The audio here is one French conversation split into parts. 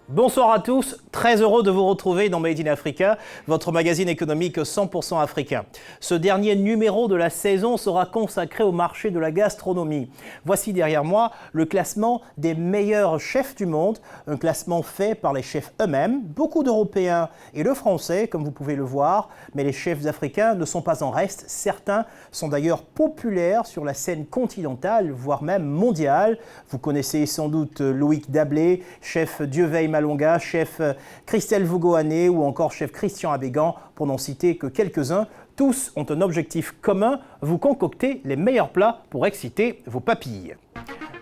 Bonsoir à tous, très heureux de vous retrouver dans Made in Africa, votre magazine économique 100% africain. Ce dernier numéro de la saison sera consacré au marché de la gastronomie. Voici derrière moi le classement des meilleurs chefs du monde, un classement fait par les chefs eux-mêmes, beaucoup d'Européens et le français comme vous pouvez le voir, mais les chefs africains ne sont pas en reste, certains sont d'ailleurs populaires sur la scène continentale, voire même mondiale. Vous connaissez sans doute Loïc Dablé, chef Dieuvei Malonga, chef Christelle Vougoané ou encore chef Christian Abégan, pour n'en citer que quelques-uns. Tous ont un objectif commun, vous concocter les meilleurs plats pour exciter vos papilles.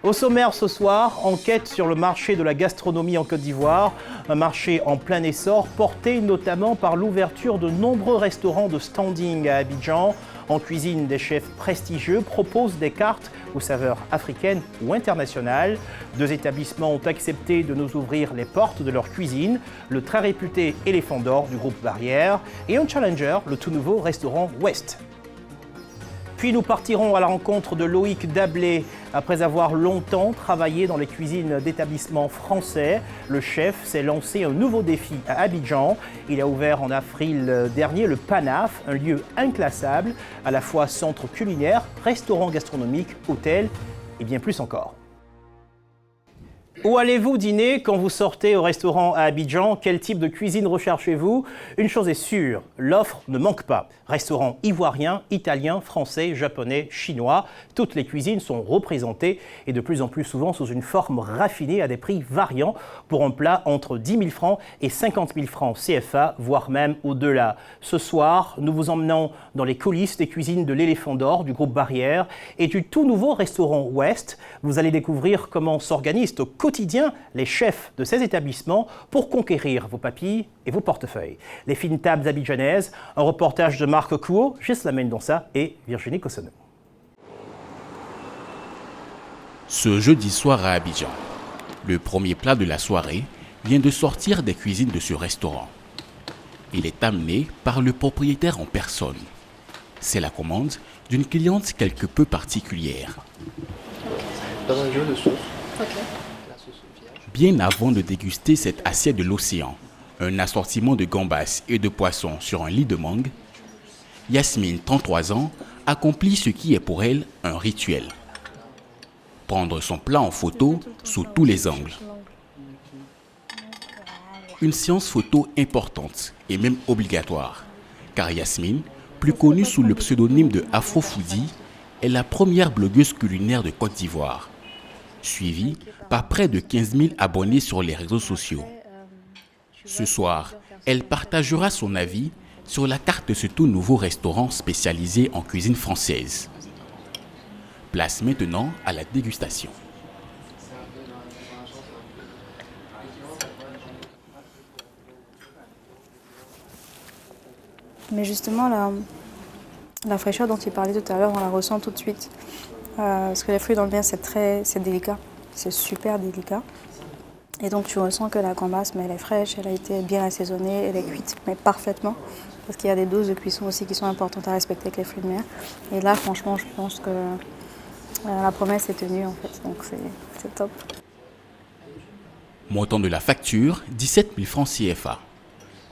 Au sommaire ce soir, enquête sur le marché de la gastronomie en Côte d'Ivoire, un marché en plein essor porté notamment par l'ouverture de nombreux restaurants de standing à Abidjan. En cuisine, des chefs prestigieux proposent des cartes aux saveurs africaines ou internationales. 2 établissements ont accepté de nous ouvrir les portes de leur cuisine, le très réputé Éléphant d'Or du groupe Barrière et un challenger, le tout nouveau restaurant West. Puis nous partirons à la rencontre de Loïc Dablé. Après avoir longtemps travaillé dans les cuisines d'établissements français, le chef s'est lancé un nouveau défi à Abidjan. Il a ouvert en avril dernier le Panaf, un lieu inclassable, à la fois centre culinaire, restaurant gastronomique, hôtel et bien plus encore. Où allez-vous dîner quand vous sortez au restaurant à Abidjan? Quel type de cuisine recherchez-vous? Une chose est sûre, l'offre ne manque pas. Restaurants ivoiriens, italiens, français, japonais, chinois, toutes les cuisines sont représentées et de plus en plus souvent sous une forme raffinée à des prix variants pour un plat entre 10 000 francs et 50 000 francs CFA, voire même au-delà. Ce soir, nous vous emmenons dans les coulisses des cuisines de l'Éléphant d'Or du groupe Barrière et du tout nouveau restaurant West. Vous allez découvrir comment s'organisent au quotidien les chefs de ces établissements pour conquérir vos papilles et vos portefeuilles. Les fines tables abidjanaises, un reportage de Marc Kouo, Gisela Mendonça et Virginie Cossonneau. Ce jeudi soir à Abidjan, le premier plat de la soirée vient de sortir des cuisines de ce restaurant. Il est amené par le propriétaire en personne. C'est la commande d'une cliente quelque peu particulière. Dans un jeu de sauce. Bien avant de déguster cette assiette de l'océan, un assortiment de gambas et de poissons sur un lit de mangue, Yasmine, 33 ans, accomplit ce qui est pour elle un rituel. Prendre son plat en photo sous tous les angles. Une séance photo importante et même obligatoire, car Yasmine, plus connue sous le pseudonyme de Afro Foodie, est la première blogueuse culinaire de Côte d'Ivoire, suivie par près de 15 000 abonnés sur les réseaux sociaux. Ce soir, elle partagera son avis sur la carte de ce tout nouveau restaurant spécialisé en cuisine française. Place maintenant à la dégustation. Mais justement, la fraîcheur dont il parlait tout à l'heure, on la ressent tout de suite. Parce que les fruits dans le bien, c'est délicat. C'est super délicat. Et donc tu ressens que la gambasse, mais elle est fraîche, elle a été bien assaisonnée, elle est cuite, mais parfaitement. Parce qu'il y a des doses de cuisson aussi qui sont importantes à respecter avec les fruits de mer. Et là, franchement, je pense que la promesse est tenue en fait. Donc c'est top. Montant de la facture, 17 000 francs CFA.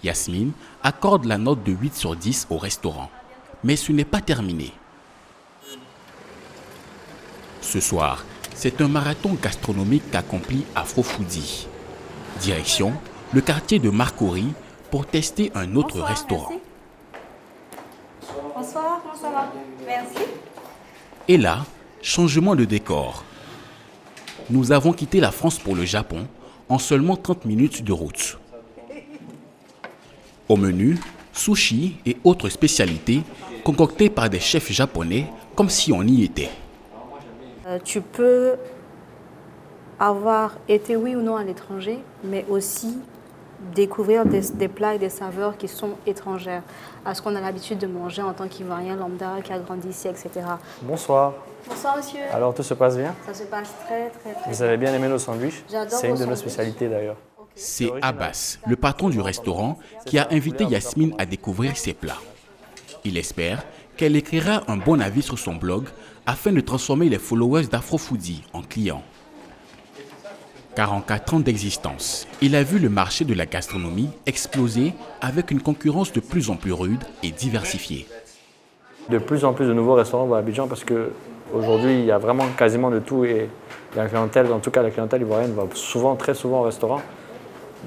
Yasmine accorde la note de 8 sur 10 au restaurant. Mais ce n'est pas terminé. Ce soir, c'est un marathon gastronomique qu'accomplit Afro Foodie. Direction, le quartier de Marcory pour tester un autre restaurant. Merci. Bonsoir, comment ça va? Merci. Et là, changement de décor. Nous avons quitté la France pour le Japon en seulement 30 minutes de route. Au menu, sushi et autres spécialités concoctées par des chefs japonais comme si on y était. Tu peux avoir été oui ou non à l'étranger, mais aussi découvrir des plats et des saveurs qui sont étrangères à ce qu'on a l'habitude de manger en tant qu'Ivoirien lambda qui a grandi ici, etc. Bonsoir. Bonsoir monsieur. Alors tout se passe bien? Ça se passe très très très Vous avez bien aimé nos sandwichs? J'adore C'est vos une de nos sandwichs. spécialités d'ailleurs. C'est Abbas, le patron du restaurant, qui a invité Yasmine à découvrir ses plats. Il espère qu'elle écrira un bon avis sur son blog afin de transformer les followers d'Afrofoodie en clients. 44 ans d'existence, il a vu le marché de la gastronomie exploser avec une concurrence de plus en plus rude et diversifiée. De plus en plus de nouveaux restaurants vont à Abidjan parce qu'aujourd'hui, il y a vraiment quasiment de tout et la clientèle, en tout cas la clientèle ivoirienne, va souvent, très souvent au restaurant.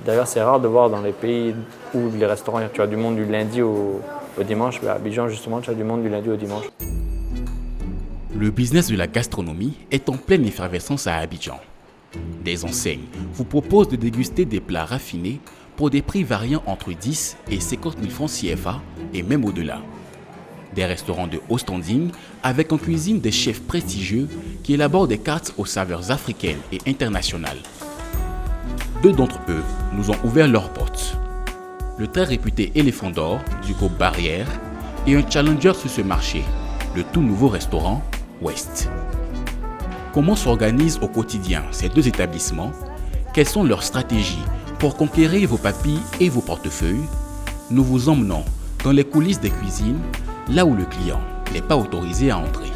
D'ailleurs, c'est rare de voir dans les pays où les restaurants, tu as du monde du lundi au dimanche. À Abidjan, justement, tu as du monde du lundi au dimanche. Le business de la gastronomie est en pleine effervescence à Abidjan. Des enseignes vous proposent de déguster des plats raffinés pour des prix variant entre 10 et 50 000 francs CFA et même au-delà. Des restaurants de haut standing avec en cuisine des chefs prestigieux qui élaborent des cartes aux saveurs africaines et internationales. 2 d'entre eux nous ont ouvert leurs portes. Le très réputé Éléphant d'Or du groupe Barrière et un challenger sur ce marché, le tout nouveau restaurant West. Comment s'organisent au quotidien ces 2 établissements? Quelles sont leurs stratégies pour conquérir vos papilles et vos portefeuilles? Nous vous emmenons dans les coulisses des cuisines, là où le client n'est pas autorisé à entrer.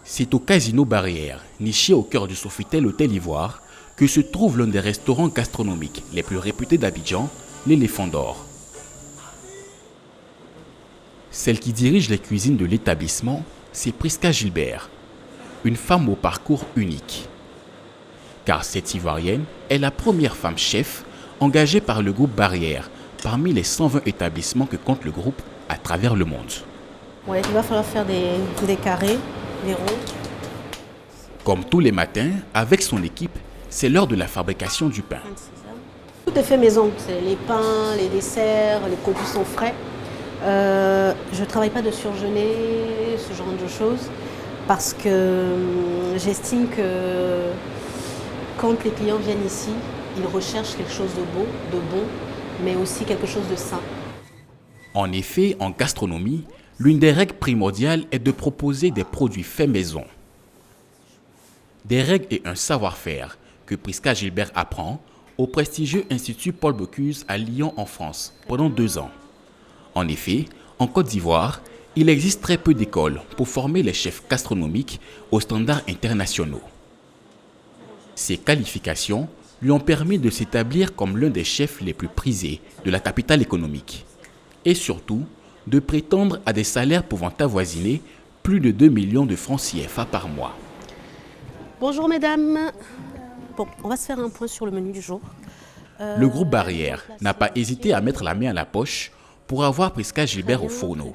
C'est au Casino Barrière, niché au cœur du Sofitel Hôtel Ivoire, que se trouve l'un des restaurants gastronomiques les plus réputés d'Abidjan, l'Éléphant d'Or. Celle qui dirige les cuisines de l'établissement, c'est Prisca Gilbert, une femme au parcours unique. Car cette Ivoirienne est la première femme chef engagée par le groupe Barrière parmi les 120 établissements que compte le groupe à travers le monde. Ouais, il va falloir faire des carrés, des ronds. Comme tous les matins, avec son équipe, c'est l'heure de la fabrication du pain. Tout est fait maison. C'est les pains, les desserts, les produits sont frais. Je ne travaille pas de surgelé, ce genre de choses, parce que j'estime que quand les clients viennent ici, ils recherchent quelque chose de beau, de bon, mais aussi quelque chose de sain. En effet, en gastronomie, l'une des règles primordiales est de proposer des produits faits maison. Des règles et un savoir-faire que Prisca Gilbert apprend au prestigieux Institut Paul Bocuse à Lyon en France pendant 2 ans. En effet, en Côte d'Ivoire, il existe très peu d'écoles pour former les chefs gastronomiques aux standards internationaux. Ces qualifications lui ont permis de s'établir comme l'un des chefs les plus prisés de la capitale économique et surtout de prétendre à des salaires pouvant avoisiner plus de 2 millions de francs CFA par mois. Bonjour mesdames. Bon, on va se faire un point sur le menu du jour. Le groupe Barrière n'a pas hésité à mettre la main à la poche pour avoir Prisca Gilbert au fourneau.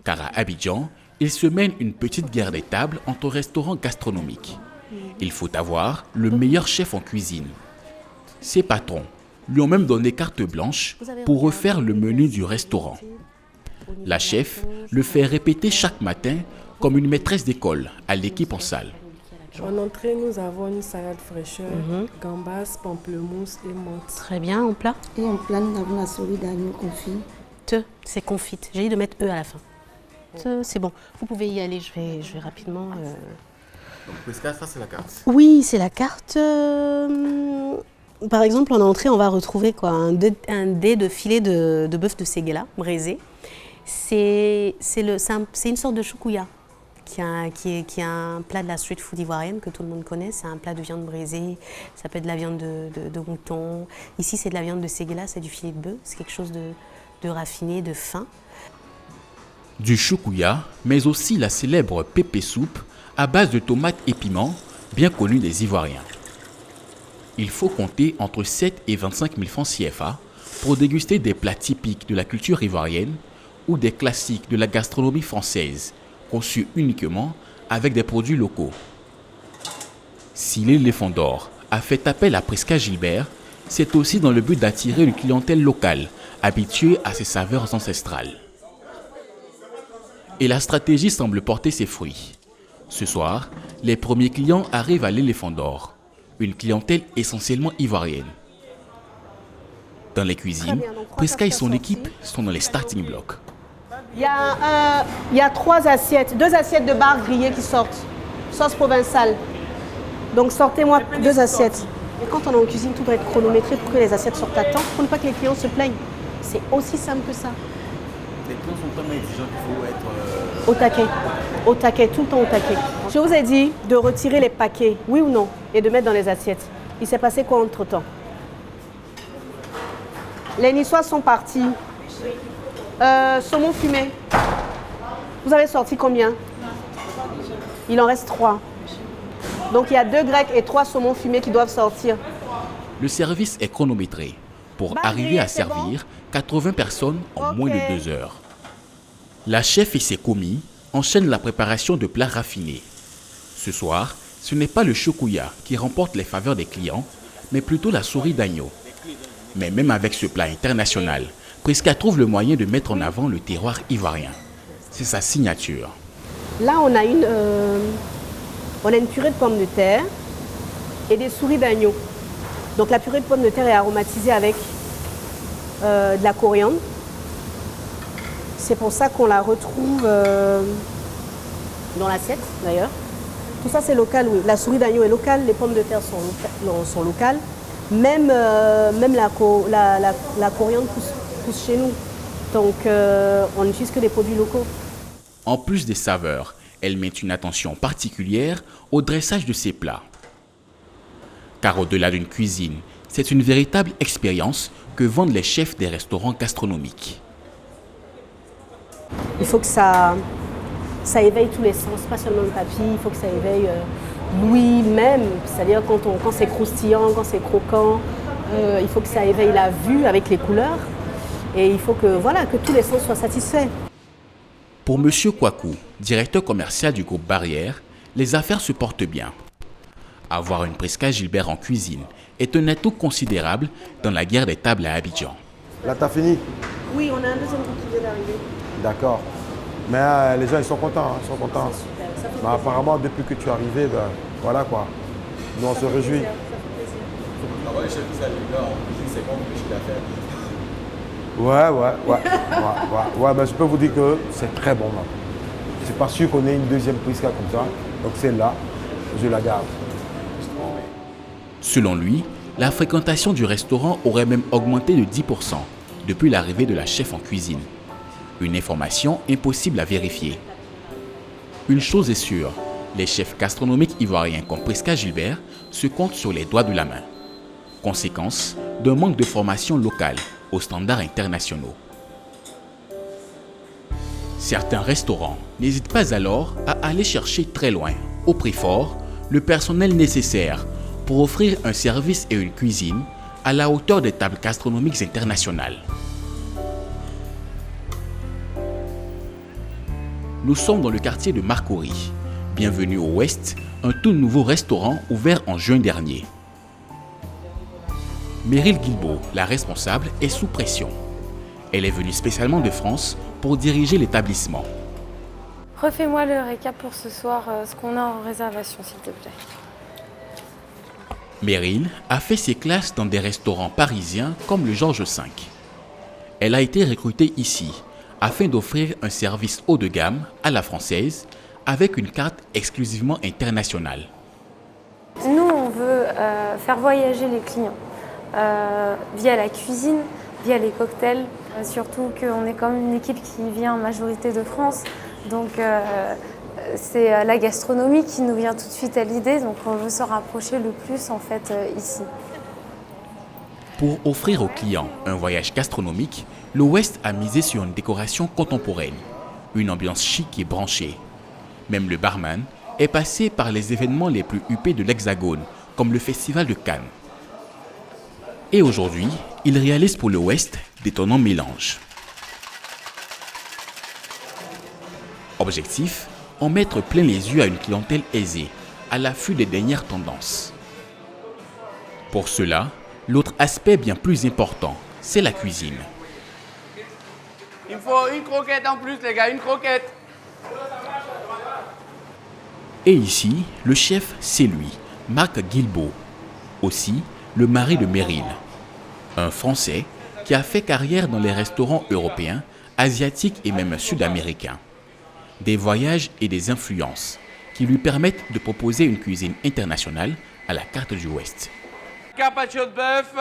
Car à Abidjan, il se mène une petite guerre des tables entre restaurants gastronomiques. Il faut avoir le meilleur chef en cuisine. Ses patrons lui ont même donné carte blanche pour refaire le menu du restaurant. La chef le fait répéter chaque matin comme une maîtresse d'école à l'équipe en salle. En entrée, nous avons une salade fraîcheur, gambas, pamplemousse et menthe. Très bien, en plat. Et en plat, nous avons la souris d'agneau confit. C'est confite. J'ai dit de mettre E à la fin. C'est bon. Vous pouvez y aller, je vais rapidement. Donc, Prisca, ça c'est la carte. Oui, c'est la carte. Par exemple, en entrée, on va retrouver un dé de filet de bœuf de Séguéla, braisé. C'est une sorte de choukouya, qui est un plat de la street food ivoirienne que tout le monde connaît. C'est un plat de viande braisée, ça peut être de la viande de mouton. Ici, c'est de la viande de Séguéla, c'est du filet de bœuf. C'est quelque chose de raffiné, de fin. Du choukouya, mais aussi la célèbre pépé soupe à base de tomates et piments, bien connue des Ivoiriens. Il faut compter entre 7 et 25 000 francs CFA pour déguster des plats typiques de la culture ivoirienne ou des classiques de la gastronomie française, conçus uniquement avec des produits locaux. Si l'Éléphant d'Or a fait appel à Prisca Gilbert, c'est aussi dans le but d'attirer une clientèle locale habituée à ses saveurs ancestrales. Et la stratégie semble porter ses fruits. Ce soir, les premiers clients arrivent à l'Éléphant d'Or, une clientèle essentiellement ivoirienne. Dans les cuisines, Prisca et son équipe sont dans les starting blocks. Il y a 3 assiettes, 2 assiettes de bar grillées qui sortent, sauce provençale. Donc sortez-moi 2 assiettes. Et quand on est en cuisine, tout doit être chronométré pour que les assiettes sortent à temps, pour ne pas que les clients se plaignent. C'est aussi simple que ça. Les clients sont tellement exigeants qu'il faut être... Au taquet, tout le temps au taquet. Je vous ai dit de retirer les paquets, oui ou non, et de mettre dans les assiettes. Il s'est passé quoi entre-temps? Les niçoises sont partis. Saumon fumé. Vous avez sorti combien? Il en reste 3. Donc il y a 2 grecs et 3 saumons fumés qui doivent sortir. Le service est chronométré pour arriver à servir 80 personnes en moins de 2 heures. La chef et ses commis enchaînent la préparation de plats raffinés. Ce soir, ce n'est pas le choukouya qui remporte les faveurs des clients, mais plutôt la souris d'agneau. Mais même avec ce plat international, Prisca trouve le moyen de mettre en avant le terroir ivoirien. C'est sa signature. Là, on a une purée de pommes de terre et des souris d'agneau. Donc la purée de pommes de terre est aromatisée avec de la coriandre. C'est pour ça qu'on la retrouve dans l'assiette, d'ailleurs. Tout ça, c'est local, oui. La souris d'agneau est locale, les pommes de terre sont locales. Même la coriandre pousse chez nous. Donc, on n'utilise que des produits locaux. En plus des saveurs, elle met une attention particulière au dressage de ses plats. Car au-delà d'une cuisine, c'est une véritable expérience que vendent les chefs des restaurants gastronomiques. Il faut que ça éveille tous les sens, pas seulement le papy, il faut que ça éveille l'ouïe même, c'est-à-dire quand c'est croustillant, quand c'est croquant, il faut que ça éveille la vue avec les couleurs et il faut que tous les sens soient satisfaits. Pour M. Kouakou, directeur commercial du groupe Barrière, les affaires se portent bien. Avoir une Prisca Gilbert en cuisine est un atout considérable dans la guerre des tables à Abidjan. Là, t'as fini? Oui, on a un deuxième groupe qui vient d'arriver. D'accord. Mais les gens, ils sont contents. Ils sont contents. Mais apparemment, depuis que tu es arrivé, ben, voilà quoi. Nous, on se réjouit. Ouais, mais je peux vous dire que c'est très bon. C'est pas sûr qu'on ait une deuxième Prisca comme ça. Donc celle-là, je la garde. Selon lui, la fréquentation du restaurant aurait même augmenté de 10% depuis l'arrivée de la chef en cuisine. Une information impossible à vérifier. Une chose est sûre, les chefs gastronomiques ivoiriens comme Prisca Gilbert se comptent sur les doigts de la main. Conséquence d'un manque de formation locale aux standards internationaux. Certains restaurants n'hésitent pas alors à aller chercher très loin, au prix fort, le personnel nécessaire pour offrir un service et une cuisine à la hauteur des tables gastronomiques internationales. Nous sommes dans le quartier de Marcory. Bienvenue au Ouest, un tout nouveau restaurant ouvert en juin dernier. Meryl Guilbeault, la responsable, est sous pression. Elle est venue spécialement de France pour diriger l'établissement. Refais-moi le récap pour ce soir, ce qu'on a en réservation, s'il te plaît. Meryl a fait ses classes dans des restaurants parisiens comme le Georges V. Elle a été recrutée ici afin d'offrir un service haut de gamme à la française avec une carte exclusivement internationale. Nous, on veut faire voyager les clients via la cuisine, via les cocktails, surtout qu'on est quand même une équipe qui vient en majorité de France. Donc c'est la gastronomie qui nous vient tout de suite à l'idée, donc on veut se rapprocher le plus en fait ici. Pour offrir aux clients un voyage gastronomique, l'Ouest a misé sur une décoration contemporaine, une ambiance chic et branchée. Même le barman est passé par les événements les plus huppés de l'Hexagone, comme le Festival de Cannes. Et aujourd'hui, il réalise pour l'Ouest d'étonnants mélanges. Objectif, en mettre plein les yeux à une clientèle aisée, à l'affût des dernières tendances. Pour cela, l'autre aspect bien plus important, c'est la cuisine. Il me faut une croquette en plus, les gars, une croquette. Et ici, le chef, c'est lui, Marc Guilbault, aussi le mari de Meryl, un Français qui a fait carrière dans les restaurants européens, asiatiques et même sud-américains. Des voyages et des influences qui lui permettent de proposer une cuisine internationale à la carte du Ouest. Carpaccio de bœuf,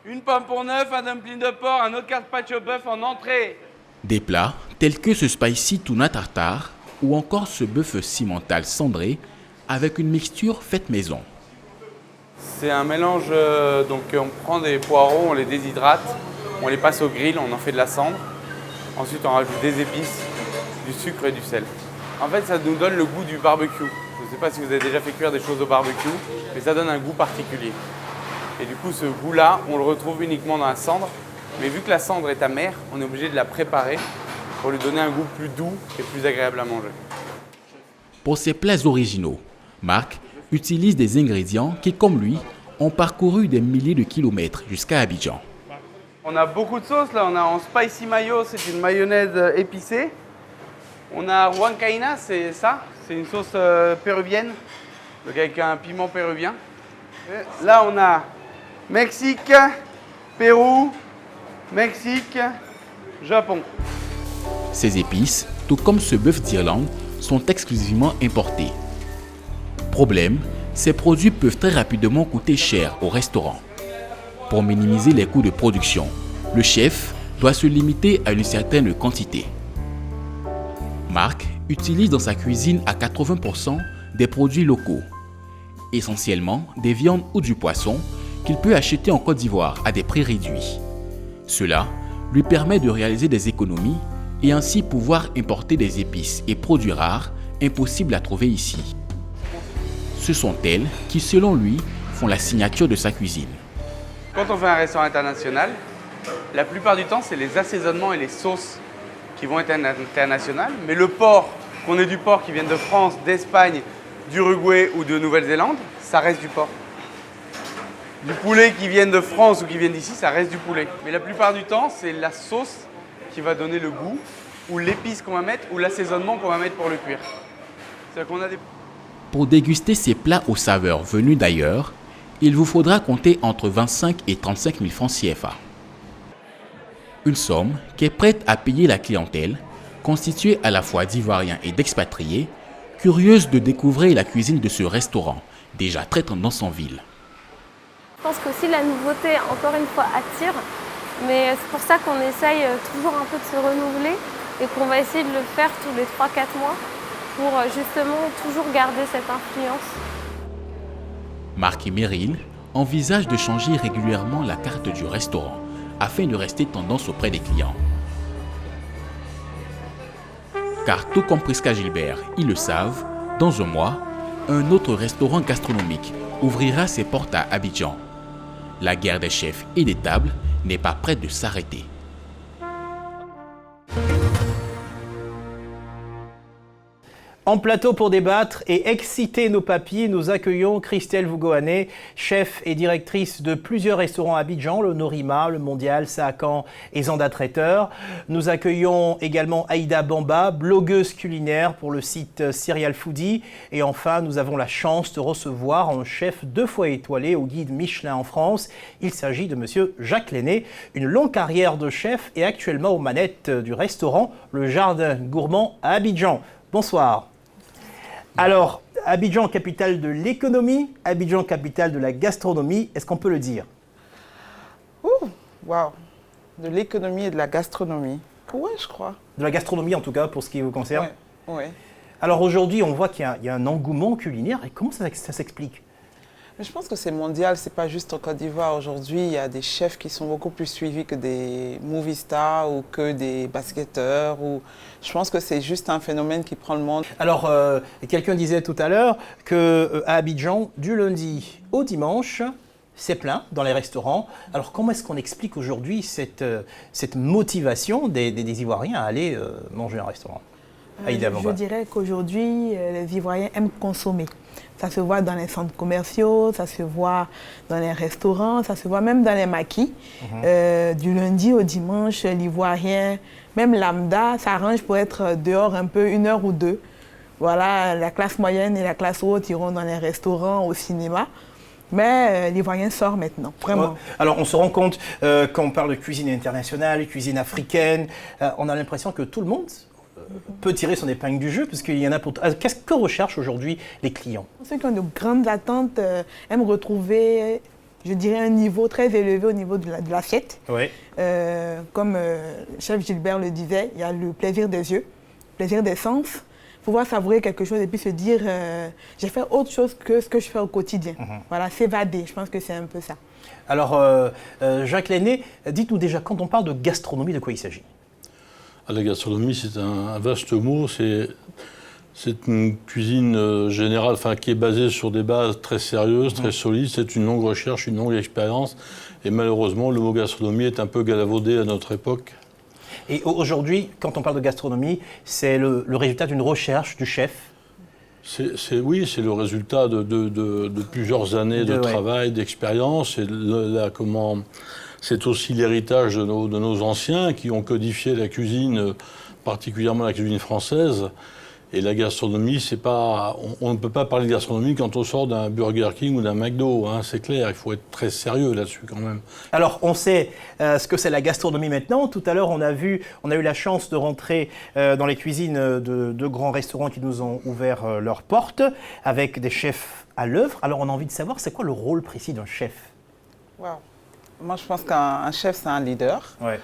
une pomme pour neuf, un dumpling de porc, un autre carpaccio de bœuf en entrée. Des plats tels que ce spicy tuna tartare ou encore ce bœuf cimental cendré avec une mixture faite maison. C'est un mélange, donc on prend des poireaux, on les déshydrate, on les passe au grill, on en fait de la cendre. Ensuite on rajoute des épices, du sucre et du sel. En fait ça nous donne le goût du barbecue. Je ne sais pas si vous avez déjà fait cuire des choses au barbecue, mais ça donne un goût particulier. Et du coup ce goût-là, on le retrouve uniquement dans la cendre. Mais vu que la cendre est amère, on est obligé de la préparer pour lui donner un goût plus doux et plus agréable à manger. Pour ses plats originaux, Marc utilise des ingrédients qui, comme lui, ont parcouru des milliers de kilomètres jusqu'à Abidjan. On a beaucoup de sauces là, on a en spicy mayo, c'est une mayonnaise épicée. On a huancaina, c'est ça, c'est une sauce péruvienne, donc avec un piment péruvien. Et là on a Mexique, Pérou, Mexique, Japon. Ces épices, tout comme ce bœuf d'Irlande, sont exclusivement importés. Problème, ces produits peuvent très rapidement coûter cher au restaurant. Pour minimiser les coûts de production, le chef doit se limiter à une certaine quantité. Marc utilise dans sa cuisine à 80% des produits locaux, essentiellement des viandes ou du poisson qu'il peut acheter en Côte d'Ivoire à des prix réduits. Cela lui permet de réaliser des économies et ainsi pouvoir importer des épices et produits rares impossibles à trouver ici. Ce sont elles qui, selon lui, font la signature de sa cuisine. Quand on fait un restaurant international, la plupart du temps, c'est les assaisonnements et les sauces qui vont être internationales. Mais le porc, qu'on ait du porc qui vienne de France, d'Espagne, d'Uruguay ou de Nouvelle-Zélande, ça reste du porc. Du poulet qui vienne de France ou qui vienne d'ici, ça reste du poulet. Mais la plupart du temps, c'est la sauce qui va donner le goût, ou l'épice qu'on va mettre, ou l'assaisonnement qu'on va mettre pour le cuire. C'est-à-dire qu'on a des... Pour déguster ces plats aux saveurs venues d'ailleurs, il vous faudra compter entre 25 et 35 000 francs CFA. Une somme qui est prête à payer la clientèle, constituée à la fois d'Ivoiriens et d'expatriés, curieuse de découvrir la cuisine de ce restaurant, déjà très tendance en ville. Je pense qu'aussi la nouveauté, encore une fois, attire. Mais c'est pour ça qu'on essaye toujours un peu de se renouveler et qu'on va essayer de le faire tous les 3-4 mois pour justement toujours garder cette influence. Marc et Meryl envisagent de changer régulièrement la carte du restaurant afin de rester tendance auprès des clients. Car tout comme Prisca Gilbert, ils le savent, dans un mois, un autre restaurant gastronomique ouvrira ses portes à Abidjan. La guerre des chefs et des tables n'est pas prête de s'arrêter. En plateau pour débattre et exciter nos papilles, nous accueillons Christelle Vougoané, chef et directrice de plusieurs restaurants à Abidjan, le Norima, le Mondial, Saakan et Zanda Traiteur. Nous accueillons également Aïda Bamba, blogueuse culinaire pour le site Serial Foodie. Et enfin, nous avons la chance de recevoir un chef 2 fois étoilé au guide Michelin en France. Il s'agit de monsieur Jacques Lenné, une longue carrière de chef et actuellement aux manettes du restaurant Le Jardin Gourmand à Abidjan. Bonsoir. Alors, Abidjan, capitale de l'économie, Abidjan, capitale de la gastronomie, est-ce qu'on peut le dire? Waouh, de l'économie et de la gastronomie. Oui, je crois. De la gastronomie en tout cas, pour ce qui vous concerne? Oui. Alors aujourd'hui, on voit qu'il y a un engouement culinaire, et comment ça s'explique? Mais je pense que c'est mondial, c'est pas juste en Côte d'Ivoire. Aujourd'hui, il y a des chefs qui sont beaucoup plus suivis que des movie stars ou que des basketteurs. Je pense que c'est juste un phénomène qui prend le monde. Alors, quelqu'un disait tout à l'heure qu'à Abidjan, du lundi au dimanche, c'est plein dans les restaurants. Alors, comment est-ce qu'on explique aujourd'hui cette motivation des Ivoiriens à aller manger un restaurant? Je dirais qu'aujourd'hui, les Ivoiriens aiment consommer. Ça se voit dans les centres commerciaux, ça se voit dans les restaurants, ça se voit même dans les maquis. Du lundi au dimanche, l'Ivoirien, même lambda, s'arrange pour être dehors un peu 1 heure ou 2 Voilà, la classe moyenne et la classe haute iront dans les restaurants, au cinéma. Mais l'Ivoirien sort maintenant, vraiment. Alors, on se rend compte, quand on parle de cuisine internationale, cuisine africaine, on a l'impression que tout le monde peut tirer son épingle du jeu, parce qu'il y en a pour... Qu'est-ce que recherchent aujourd'hui les clients? Ceux qui ont de grandes attentes aiment retrouver, je dirais, un niveau très élevé au niveau de l'assiette. Oui. Comme le chef Gilbert le disait, il y a le plaisir des yeux, le plaisir des sens. Pouvoir savourer quelque chose et puis se dire j'ai fait autre chose que ce que je fais au quotidien. Voilà, s'évader, je pense que c'est un peu ça. Alors, Jacques Lenné, dites-nous déjà, quand on parle de gastronomie, de quoi il s'agit? La gastronomie, c'est un vaste mot. C'est une cuisine générale, qui est basée sur des bases très sérieuses, très solides. C'est une longue recherche, une longue expérience. Et malheureusement, le mot gastronomie est un peu galvaudé à notre époque. Et aujourd'hui, quand on parle de gastronomie, c'est le résultat d'une recherche du chef? Oui, c'est le résultat de plusieurs années de travail, d'expérience. C'est aussi l'héritage de nos anciens qui ont codifié la cuisine, particulièrement la cuisine française. Et la gastronomie, c'est pas... On ne peut pas parler de gastronomie quand on sort d'un Burger King ou d'un McDo, c'est clair. Il faut être très sérieux là-dessus quand même. Alors, on sait ce que c'est la gastronomie maintenant. Tout à l'heure, on a eu la chance de rentrer dans les cuisines de grands restaurants qui nous ont ouvert leurs portes, avec des chefs à l'œuvre. Alors, on a envie de savoir, c'est quoi le rôle précis d'un chef? Wow. Moi, je pense qu'un chef, c'est un leader. Ouais.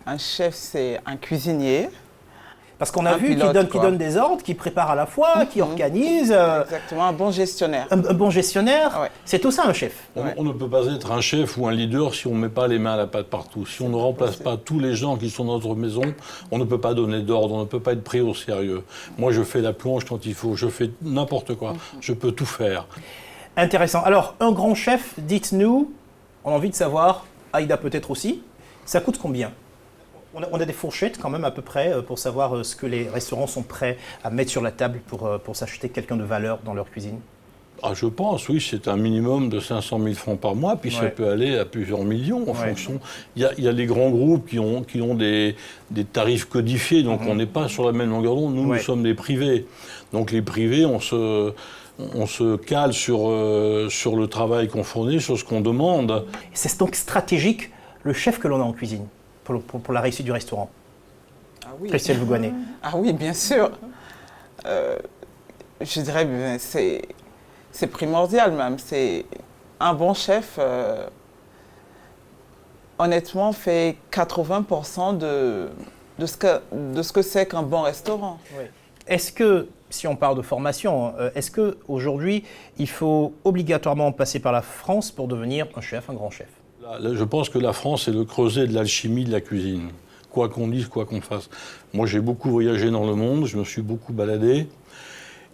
Un chef, c'est un cuisinier. Parce qu'on a vu qu'il donne des ordres, qu'il prépare à la fois, qu'il organise. Exactement, un bon gestionnaire. Un bon gestionnaire, c'est tout ça un chef. On ne peut pas être un chef ou un leader si on ne met pas les mains à la pâte partout. Si on ne remplace pas tous les gens qui sont dans notre maison, on ne peut pas donner d'ordre, on ne peut pas être pris au sérieux. Moi, je fais la plonge quand il faut, je fais n'importe quoi, je peux tout faire. Intéressant. Alors, un grand chef, dites-nous, on a envie de savoir, Aïda peut-être aussi, ça coûte combien? On a des fourchettes quand même à peu près pour savoir ce que les restaurants sont prêts à mettre sur la table pour s'acheter quelqu'un de valeur dans leur cuisine. Je pense, oui, c'est un minimum de 500 000 francs par mois, puis ça peut aller à plusieurs millions en fonction. Il y a les grands groupes qui ont des tarifs codifiés, donc on n'est pas sur la même longueur d'onde. Nous sommes des privés. Donc les privés, on se cale sur le travail qu'on fournit, sur ce qu'on demande. C'est donc stratégique le chef que l'on a en cuisine pour la réussite du restaurant. Christelle Vougoané. Ah oui, bien sûr. Je dirais c'est primordial même. Un bon chef, honnêtement, fait 80% de ce que c'est qu'un bon restaurant. Oui. Est-ce que, si on parle de formation, est-ce qu'aujourd'hui, il faut obligatoirement passer par la France pour devenir un chef, un grand chef? Je pense que la France est le creuset de l'alchimie de la cuisine. Quoi qu'on dise, quoi qu'on fasse. Moi, j'ai beaucoup voyagé dans le monde, je me suis beaucoup baladé.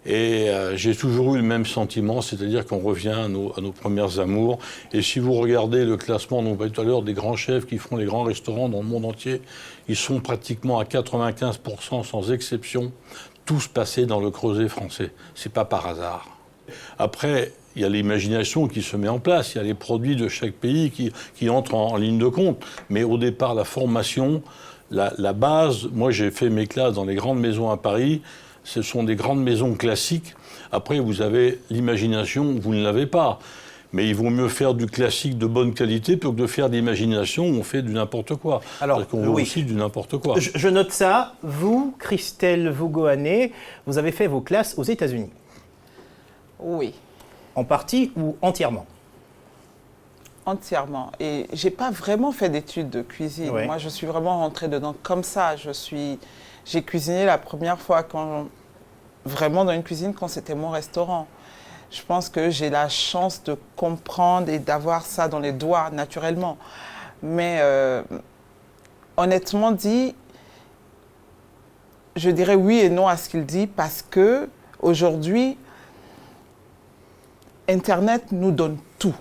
Et j'ai toujours eu le même sentiment, c'est-à-dire qu'on revient à nos premières amours. Et si vous regardez le classement, dont on parlait tout à l'heure, des grands chefs qui font les grands restaurants dans le monde entier, ils sont pratiquement à 95%, sans exception, tous passés dans le creuset français. C'est pas par hasard. Après, il y a l'imagination qui se met en place, il y a les produits de chaque pays qui entrent en ligne de compte. Mais au départ, la formation, la base, moi j'ai fait mes classes dans les grandes maisons à Paris, ce sont des grandes maisons classiques. Après, vous avez l'imagination, vous ne l'avez pas. Mais il vaut mieux faire du classique de bonne qualité plutôt que de faire de l'imagination où on fait du n'importe quoi. Alors, parce qu'on veut aussi du n'importe quoi. Je note ça. Vous, Christelle Vougoané, vous avez fait vos classes aux États-Unis. Oui. En partie ou entièrement? Entièrement. Et j'ai pas vraiment fait d'études de cuisine. Ouais. Moi, je suis vraiment rentrée dedans comme ça. J'ai cuisiné la première fois vraiment dans une cuisine quand c'était mon restaurant. Je pense que j'ai la chance de comprendre et d'avoir ça dans les doigts naturellement. Mais honnêtement dit, je dirais oui et non à ce qu'il dit parce que aujourd'hui, Internet nous donne tout.